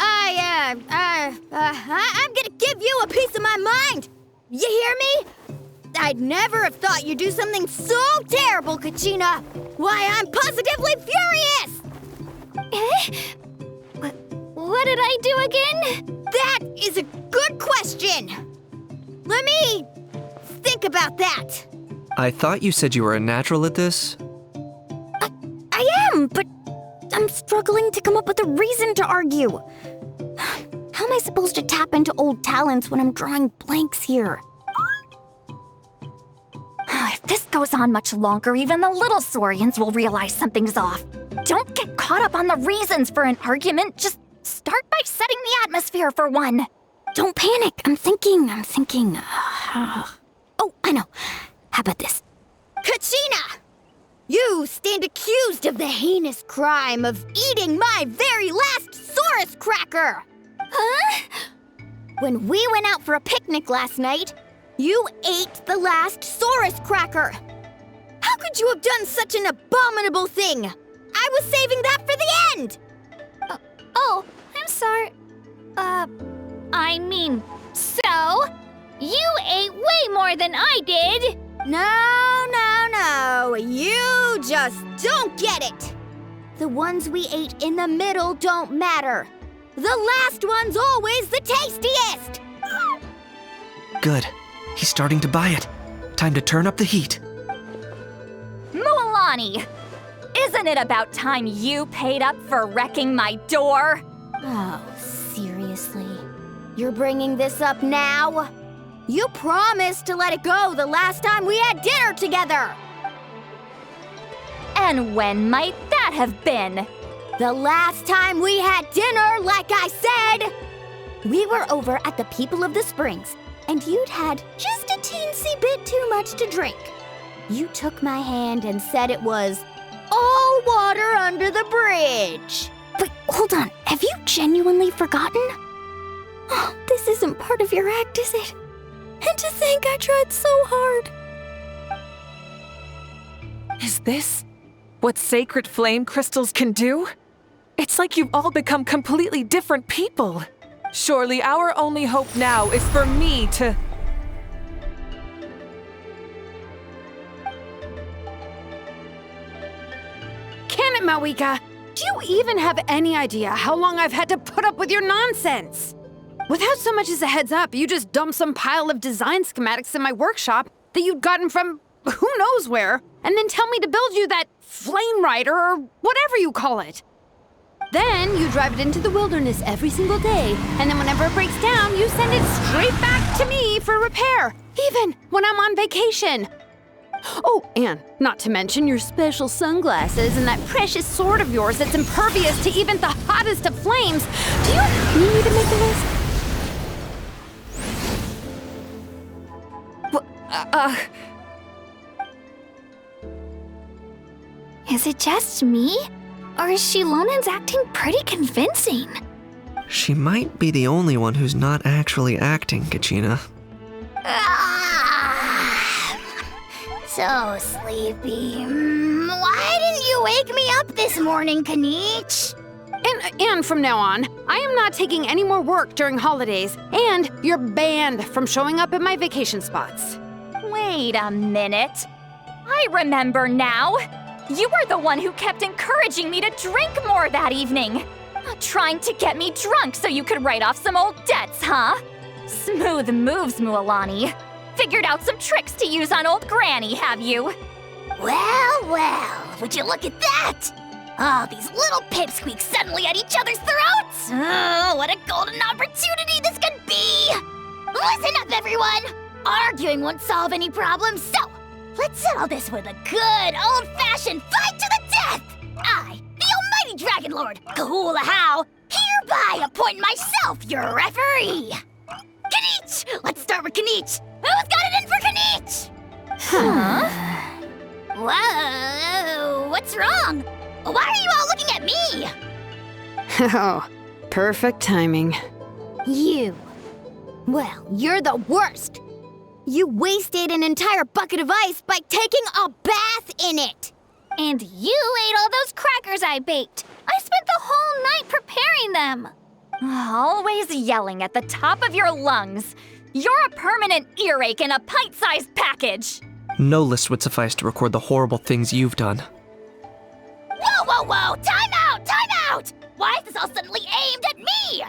I'm gonna give you a piece of my mind. You hear me? I'd never have thought you'd do something so terrible, Kachina. Why, I'm positively furious! What did I do again? That is a good question. Let me think about that. I thought you said you were a natural at this. I am, but I'm struggling to come up with a reason to argue. How am I supposed to tap into old talents when I'm drawing blanks here? If this goes on much longer, even the little Saurians will realize something's off. Don't get caught up on the reasons for an argument. Just start by setting the atmosphere for one. Don't panic. I'm thinking. Oh, I know. How about this? Kachina! You stand accused of the heinous crime of eating my very last Saurus cracker! Huh? When we went out for a picnic last night, you ate the last Saurus cracker! How could you have done such an abominable thing? I was saving that for the end! Oh, I'm sorry. I mean, so? You ate way more than I did! No. You just don't get it! The ones we ate in the middle don't matter. The last one's always the tastiest! Good. He's starting to buy it. Time to turn up the heat. Mualani! Isn't it about time you paid up for wrecking my door? Oh, seriously? You're bringing this up now? You promised to let it go the last time we had dinner together! And when might that have been? The last time we had dinner, like I said! We were over at the People of the Springs, and you'd had just a teensy bit too much to drink. You took my hand and said it was all water under the bridge. Wait, hold on. Have you genuinely forgotten? Oh, this isn't part of your act, is it? And to think I tried so hard. Is this what sacred flame crystals can do? It's like you've all become completely different people. Surely our only hope now is for me to... Can it, Mawika? Do you even have any idea how long I've had to put up with your nonsense? Without so much as a heads up, you just dumped some pile of design schematics in my workshop that you'd gotten from who knows where, and then tell me to build you that flame rider or whatever you call it. Then you drive it into the wilderness every single day, and then whenever it breaks down, you send it straight back to me for repair, even when I'm on vacation. Oh, and not to mention your special sunglasses and that precious sword of yours that's impervious to even the hottest of flames. Do you need me to make a list? Is it just me? Or is Shilonen's acting pretty convincing? She might be the only one who's not actually acting, Kachina. So sleepy. Why didn't you wake me up this morning, Kanich? And from now on, I am not taking any more work during holidays, and you're banned from showing up at my vacation spots. Wait a minute. I remember now. You were the one who kept encouraging me to drink more that evening. Trying to get me drunk so you could write off some old debts, huh? Smooth moves, Mualani. Figured out some tricks to use on old Granny, have you? Well, would you look at that? Oh, these little pipsqueaks suddenly at each other's throats! Oh, what a golden opportunity this could be! Listen up, everyone! Arguing won't solve any problems, so let's settle this with a good old-fashioned fight to the death! I, the almighty Dragon Lord, Kahula How, hereby appoint myself your referee! Kanich! Let's start with Kanich! Who's got it in for Kanich? Huh? Whoa, what's wrong? Why are you all looking at me? Oh, perfect timing. You. Well, you're the worst. You wasted an entire bucket of ice by taking a bath in it. And you ate all those crackers I baked. I spent the whole night preparing them. Always yelling at the top of your lungs. You're a permanent earache in a pint-sized package. No list would suffice to record the horrible things you've done. Whoa! Time out! Why is this all suddenly aimed at me?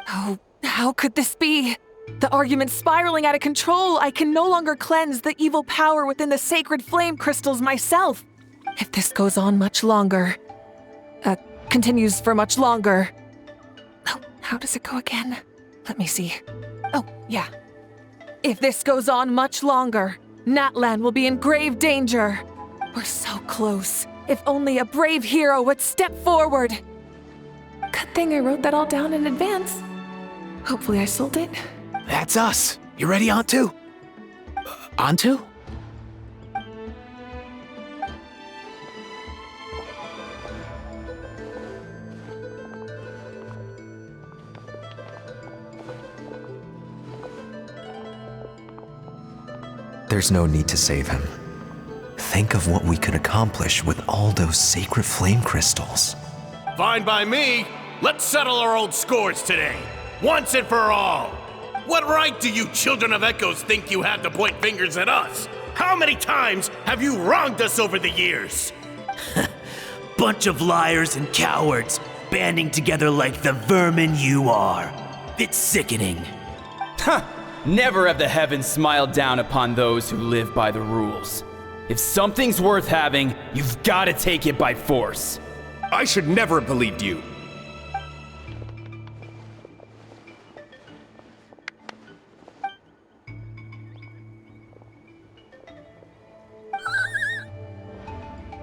Oh, how could this be? The argument's spiraling out of control. I can no longer cleanse the evil power within the sacred flame crystals myself. If this goes on much longer, continues for much longer. Oh, how does it go again? Let me see. Oh, yeah. If this goes on much longer, Natlan will be in grave danger. We're so close. If only a brave hero would step forward. Good thing I wrote that all down in advance. Hopefully I sold it. That's us. You ready, Antu? Antu? There's no need to save him. Think of what we could accomplish with all those sacred flame crystals. Fine by me. Let's settle our old scores today. Once and for all. What right do you children of Echoes think you have to point fingers at us? How many times have you wronged us over the years? Bunch of liars and cowards, banding together like the vermin you are. It's sickening. Ha! Never have the heavens smiled down upon those who live by the rules. If something's worth having, you've got to take it by force. I should never have believed you.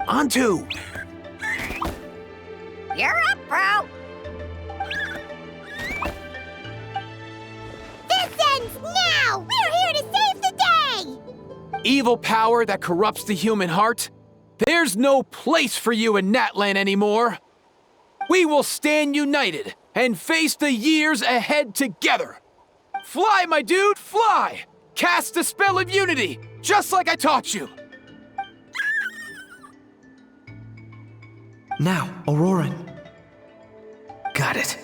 Antu! You're up, bro. This ends now. We're here to save the day. Evil power that corrupts the human heart? There's no place for you in Natlan anymore. We will stand united and face the years ahead together. Fly, my dude, fly! Cast the spell of unity, just like I taught you. Now, Auroran. Got it.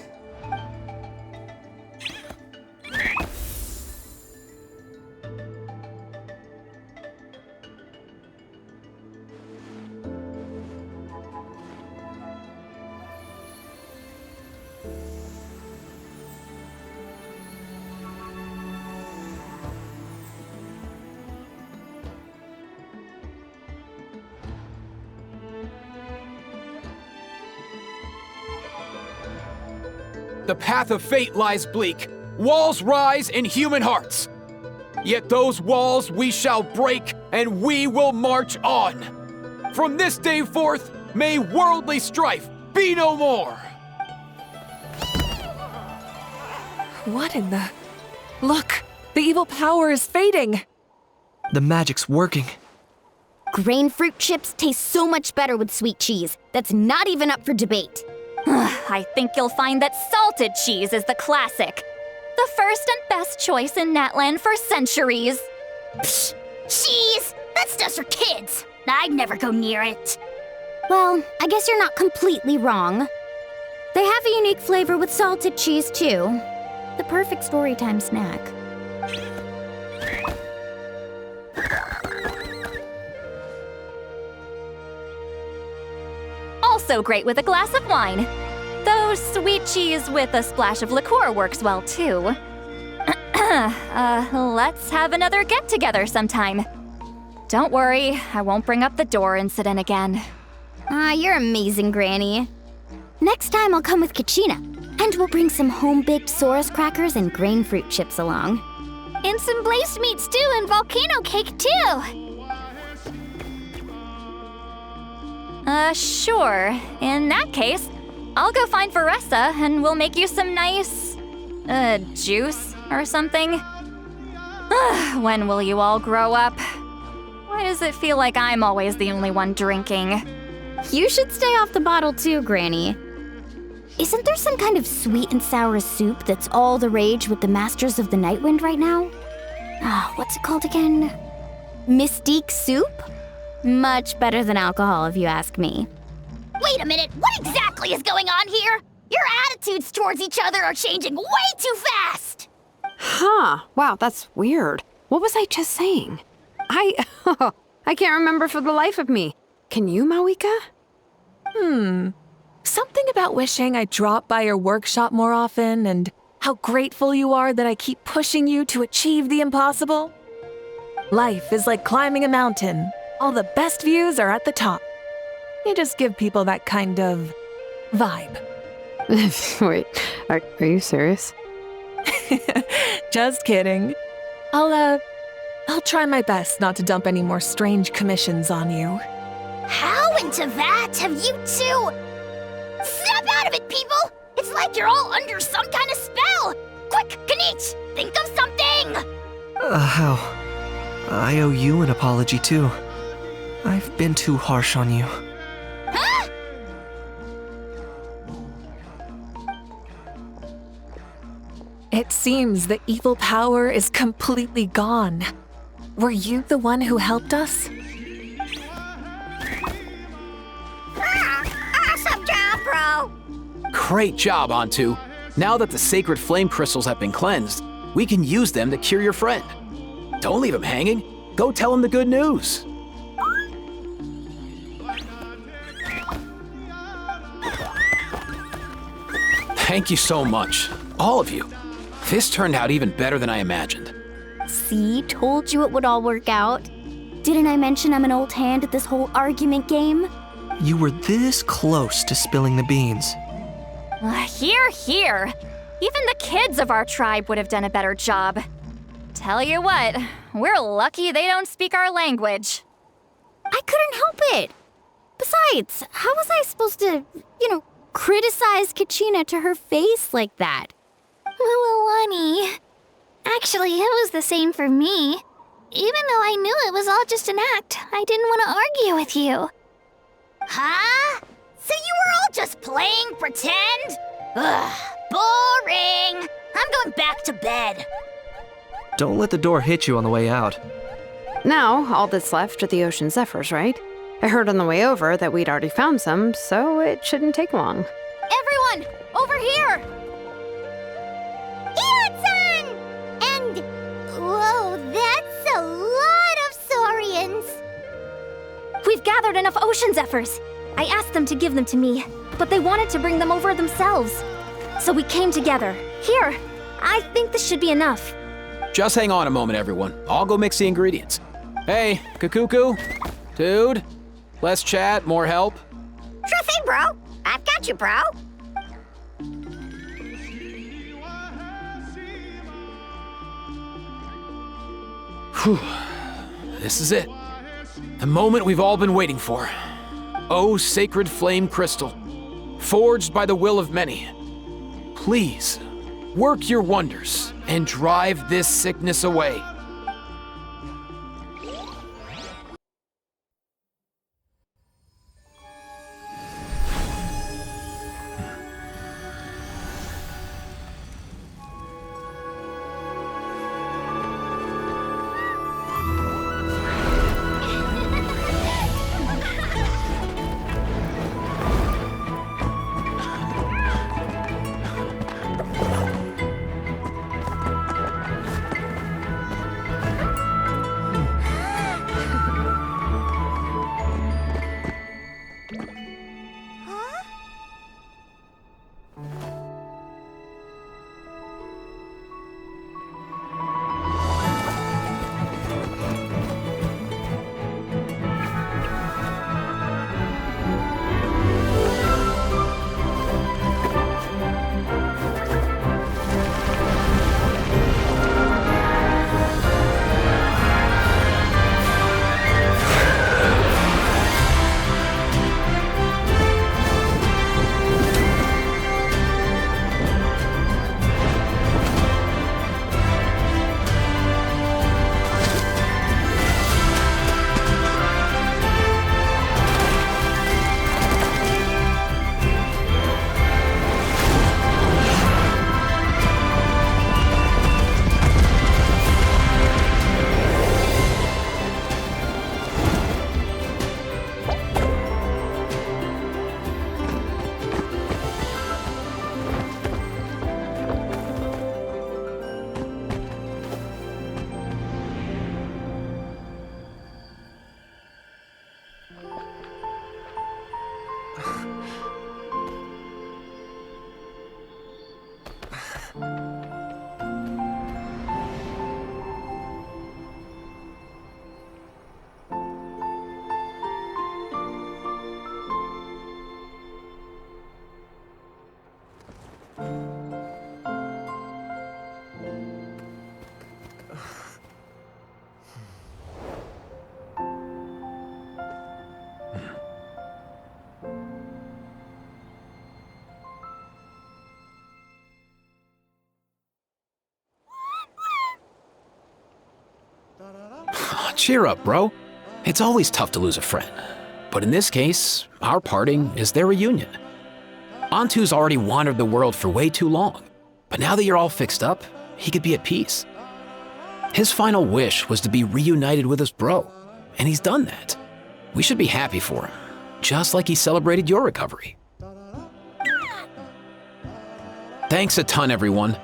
The path of fate lies bleak. Walls rise in human hearts. Yet those walls we shall break, and we will march on. From this day forth, may worldly strife be no more. What in the... Look! The evil power is fading! The magic's working. Grain fruit chips taste so much better with sweet cheese. That's not even up for debate. I think you'll find that salted cheese is the classic. The first and best choice in Natland for centuries. Psh, cheese! That stuff's for kids. I'd never go near it. Well, I guess you're not completely wrong. They have a unique flavor with salted cheese, too. The perfect storytime snack. Also great with a glass of wine. Though sweet cheese with a splash of liqueur works well, too. Let's have another get-together sometime. Don't worry, I won't bring up the door incident again. You're amazing, Granny. Next time I'll come with Kachina, and we'll bring some home-baked Saurus crackers and grain fruit chips along. And some blazed meat stew and volcano cake, too. Sure. In that case, I'll go find Veressa and we'll make you some nice, juice or something. When will you all grow up? Why does it feel like I'm always the only one drinking? You should stay off the bottle too, Granny. Isn't there some kind of sweet and sour soup that's all the rage with the Masters of the Nightwind right now? What's it called again? Mystique soup? Much better than alcohol, if you ask me. Wait a minute, what exactly is going on here? Your attitudes towards each other are changing way too fast! Huh, wow, that's weird. What was I just saying? I can't remember for the life of me. Can you, Mawika? Something about wishing I dropped by your workshop more often and how grateful you are that I keep pushing you to achieve the impossible. Life is like climbing a mountain. All the best views are at the top. You just give people that kind of vibe. Wait, are you serious? Just kidding. I'll try my best not to dump any more strange commissions on you. How into that have you two? Snap out of it, people! It's like you're all under some kind of spell! Quick, Kanich, think of something! How? I owe you an apology too. I've been too harsh on you. Huh? It seems the evil power is completely gone. Were you the one who helped us? Awesome job, bro! Great job, Antu. Now that the sacred flame crystals have been cleansed, we can use them to cure your friend. Don't leave him hanging. Go tell him the good news. Thank you so much, all of you. This turned out even better than I imagined. See, told you it would all work out. Didn't I mention I'm an old hand at this whole argument game? You were this close to spilling the beans. Hear, hear. Even the kids of our tribe would have done a better job. Tell you what, we're lucky they don't speak our language. I couldn't help it. Besides, how was I supposed to, criticize Kachina to her face like that? Mualani. Actually, it was the same for me. Even though I knew it was all just an act, I didn't want to argue with you. Huh? So you were all just playing pretend? Ugh, boring! I'm going back to bed. Don't let the door hit you on the way out. Now, all that's left are the ocean zephyrs, right? I heard on the way over that we'd already found some, so it shouldn't take long. Everyone, over here! Ian-san! And, whoa, that's a lot of Saurians. We've gathered enough ocean zephyrs. I asked them to give them to me, but they wanted to bring them over themselves. So we came together. Here, I think this should be enough. Just hang on a moment, everyone. I'll go mix the ingredients. Hey, Kakuku? Dude? Less chat, more help? Sure thing, bro. I've got you, bro. Whew. This is it. The moment we've all been waiting for. Oh, sacred flame crystal, forged by the will of many. Please, work your wonders and drive this sickness away. Cheer up, bro. It's always tough to lose a friend. But in this case, our parting is their reunion. Antu's already wandered the world for way too long. But now that you're all fixed up, he could be at peace. His final wish was to be reunited with his bro, and he's done that. We should be happy for him, just like he celebrated your recovery. Thanks a ton, everyone.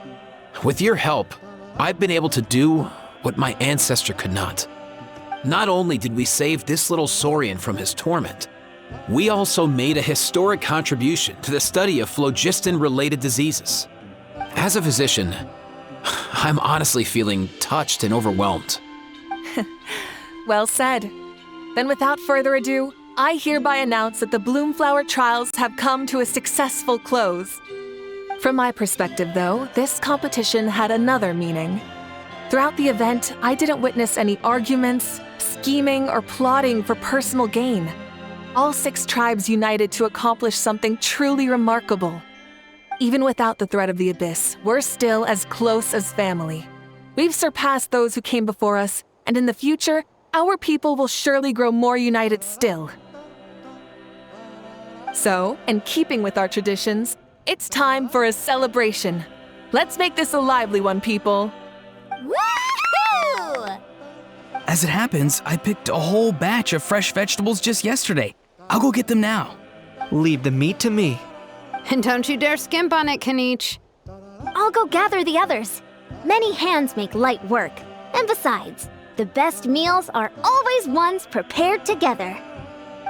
With your help, I've been able to do what my ancestor could not. Not only did we save this little Saurian from his torment, we also made a historic contribution to the study of phlogiston-related diseases. As a physician, I'm honestly feeling touched and overwhelmed. Well said. Then without further ado, I hereby announce that the Bloomflower trials have come to a successful close. From my perspective, though, this competition had another meaning. Throughout the event, I didn't witness any arguments, scheming, or plotting for personal gain. All 6 tribes united to accomplish something truly remarkable. Even without the threat of the Abyss, we're still as close as family. We've surpassed those who came before us, and in the future, our people will surely grow more united still. So, in keeping with our traditions, it's time for a celebration. Let's make this a lively one, people. Woohoo! As it happens, I picked a whole batch of fresh vegetables just yesterday. I'll go get them now. Leave the meat to me. And don't you dare skimp on it, Kanich. I'll go gather the others. Many hands make light work. And besides, the best meals are always ones prepared together.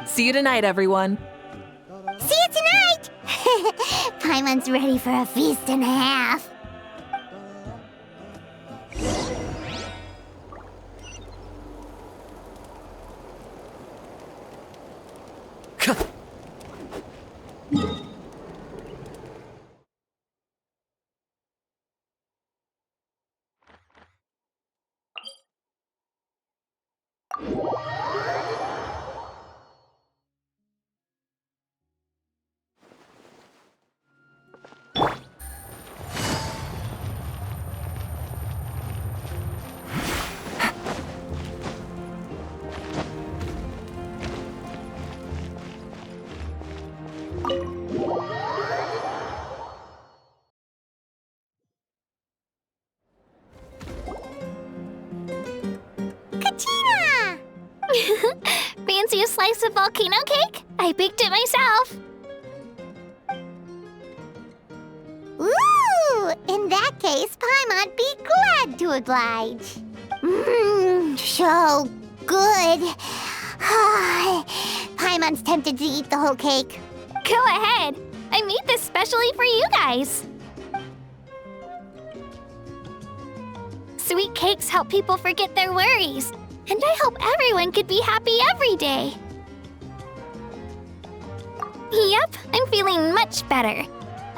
See you tonight, everyone. See you tonight! Paimon's ready for a feast and a half. Fancy a slice of volcano cake? I baked it myself. Ooh! In that case, Paimon'd be glad to oblige. So good. Paimon's tempted to eat the whole cake. Go ahead. I made this specially for you guys. Sweet cakes help people forget their worries. And I hope everyone could be happy every day. Yep, I'm feeling much better.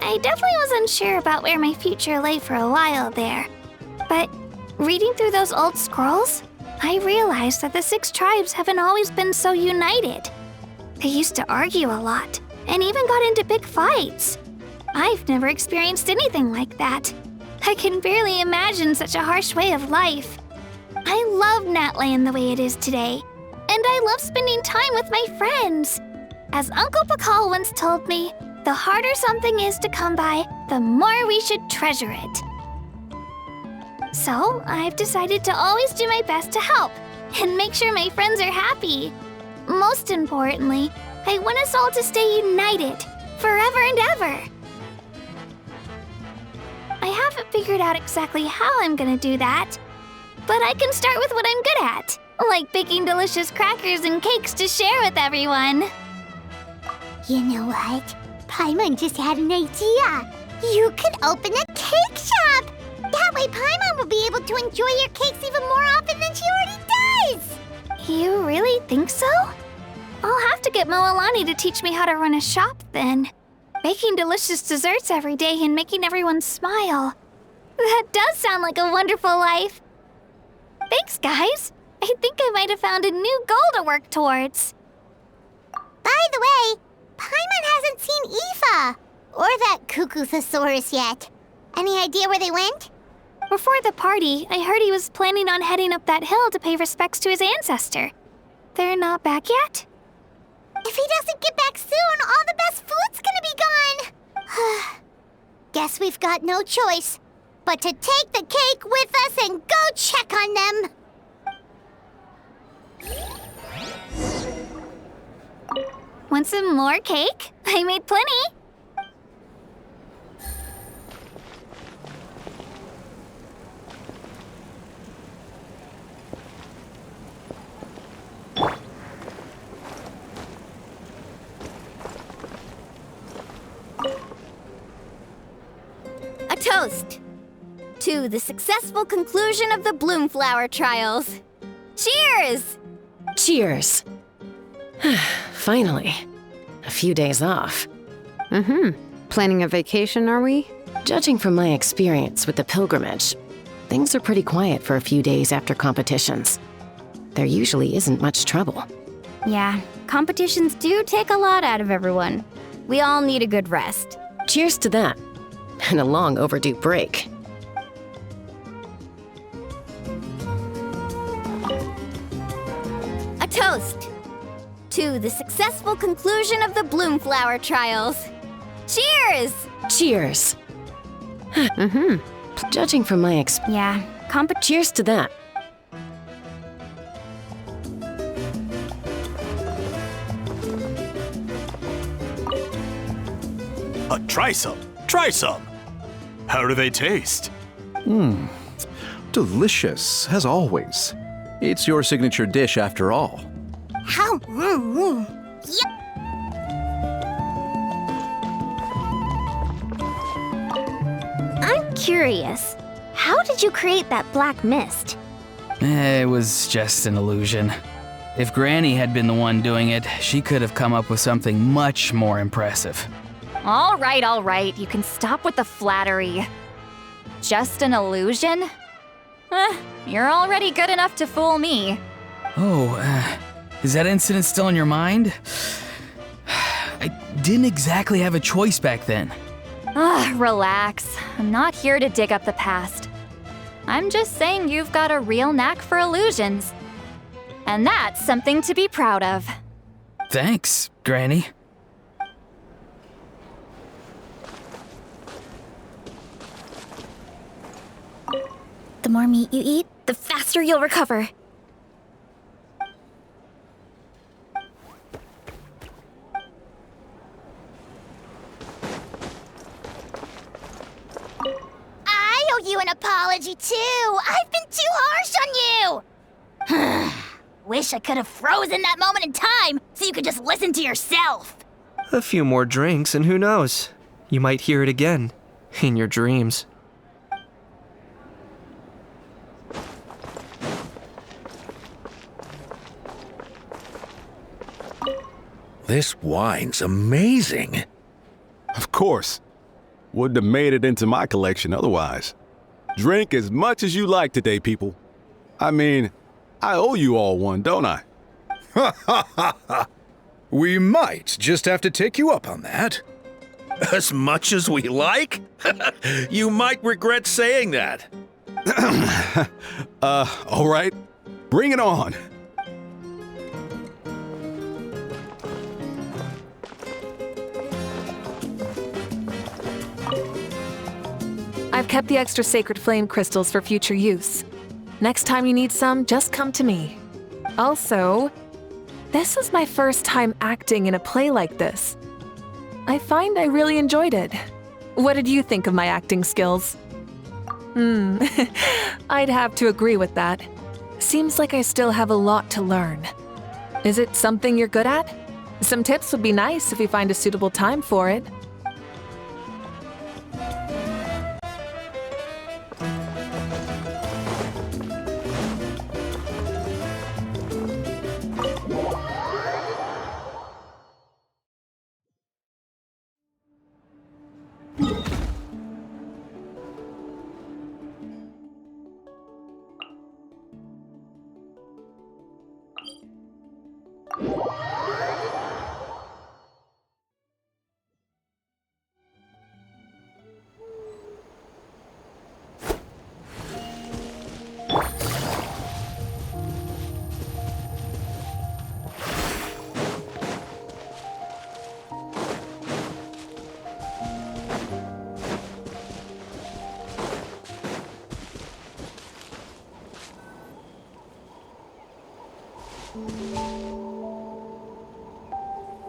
I definitely was unsure about where my future lay for a while there. But reading through those old scrolls, I realized that the 6 tribes haven't always been so united. They used to argue a lot, and even got into big fights. I've never experienced anything like that. I can barely imagine such a harsh way of life. I love Natland the way it is today, and I love spending time with my friends. As Uncle Pakal once told me, the harder something is to come by, the more we should treasure it. So, I've decided to always do my best to help, and make sure my friends are happy. Most importantly, I want us all to stay united, forever and ever. I haven't figured out exactly how I'm gonna do that, but I can start with what I'm good at, like baking delicious crackers and cakes to share with everyone. You know what? Paimon just had an idea. You could open a cake shop. That way Paimon will be able to enjoy your cakes even more often than she already does. You really think so? I'll have to get Moalani to teach me how to run a shop then. Baking delicious desserts every day and making everyone smile. That does sound like a wonderful life. Thanks, guys. I think I might have found a new goal to work towards. By the way, Paimon hasn't seen Aoife or that Cuckoo Thesaurus yet. Any idea where they went? Before the party, I heard he was planning on heading up that hill to pay respects to his ancestor. They're not back yet? If he doesn't get back soon, all the best food's gonna be gone. Guess we've got no choice but to take the cake with us and go check on them. Want some more cake? I made plenty. A toast to the successful conclusion of the Bloomflower trials. Cheers! Cheers. Finally. A few days off. Planning a vacation, are we? Judging from my experience with the pilgrimage, things are pretty quiet for a few days after competitions. There usually isn't much trouble. Yeah, competitions do take a lot out of everyone. We all need a good rest. Cheers to that. And a long overdue break. A toast to the successful conclusion of the Bloomflower trials. Cheers! Cheers. Judging from my cheers to that. Try some. Try some. How do they taste? Delicious, as always. It's your signature dish after all. How? Yep. I'm curious. How did you create that black mist? It was just an illusion. If Granny had been the one doing it, she could have come up with something much more impressive. All right. You can stop with the flattery. Just an illusion? You're already good enough to fool me. Oh, is that incident still in your mind? I didn't exactly have a choice back then. Relax. I'm not here to dig up the past. I'm just saying you've got a real knack for illusions. And that's something to be proud of. Thanks, Granny. The more meat you eat, the faster you'll recover. I owe you an apology, too. I've been too harsh on you. Wish I could have frozen that moment in time so you could just listen to yourself. A few more drinks, and who knows? You might hear it again. In your dreams. This wine's amazing. Of course. Wouldn't have made it into my collection otherwise. Drink as much as you like today, people. I mean, I owe you all one, don't I? Ha ha ha ha! We might just have to take you up on that. As much as we like? You might regret saying that. All right. Bring it on. I've kept the extra sacred flame crystals for future use. Next time you need some, just come to me. Also, this was my first time acting in a play like this. I find I really enjoyed it. What did you think of my acting skills? I'd have to agree with that. Seems like I still have a lot to learn. Is it something you're good at? Some tips would be nice if we find a suitable time for it.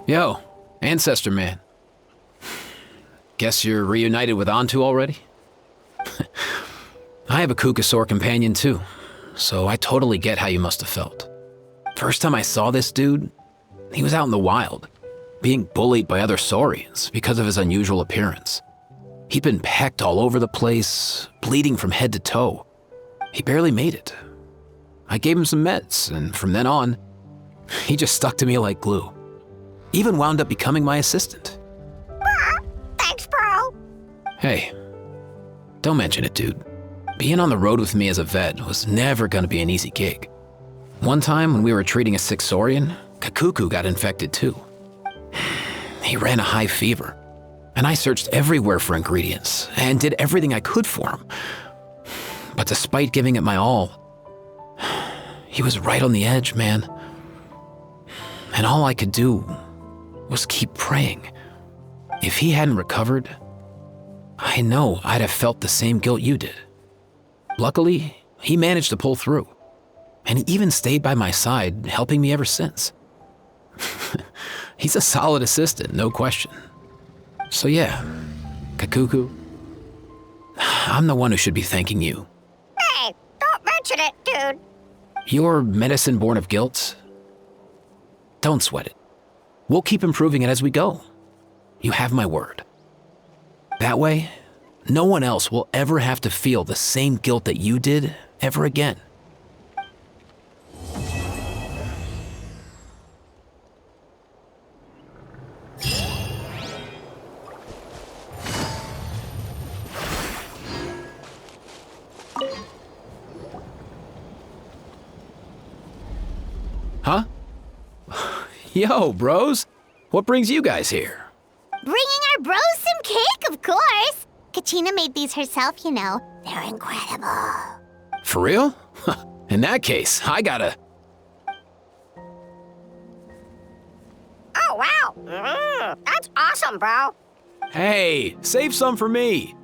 Yo, Ancestor Man. Guess you're reunited with Antu already? I have a Kukusaur companion too, so I totally get how you must have felt. First time I saw this dude, he was out in the wild, being bullied by other Saurians because of his unusual appearance. He'd been pecked all over the place, bleeding from head to toe. He barely made it. I gave him some meds, and from then on, he just stuck to me like glue. Even wound up becoming my assistant. Thanks, bro. Hey, don't mention it, dude. Being on the road with me as a vet was never gonna be an easy gig. One time when we were treating a sick Saurian, Kakuku got infected too. He ran a high fever, and I searched everywhere for ingredients and did everything I could for him. But despite giving it my all, he was right on the edge, man. And all I could do was keep praying. If he hadn't recovered, I know I'd have felt the same guilt you did. Luckily, he managed to pull through, and he even stayed by my side, helping me ever since. He's a solid assistant, no question. So yeah, Kakuku, I'm the one who should be thanking you. Hey, don't mention it, dude. Your medicine born of guilt? Don't sweat it. We'll keep improving it as we go. You have my word. That way, no one else will ever have to feel the same guilt that you did ever again. Huh? Yo, bros. What brings you guys here? Bringing our bros some cake, of course. Kachina made these herself, you know. They're incredible. For real? In that case, I gotta... Oh, wow. That's awesome, bro. Hey, save some for me.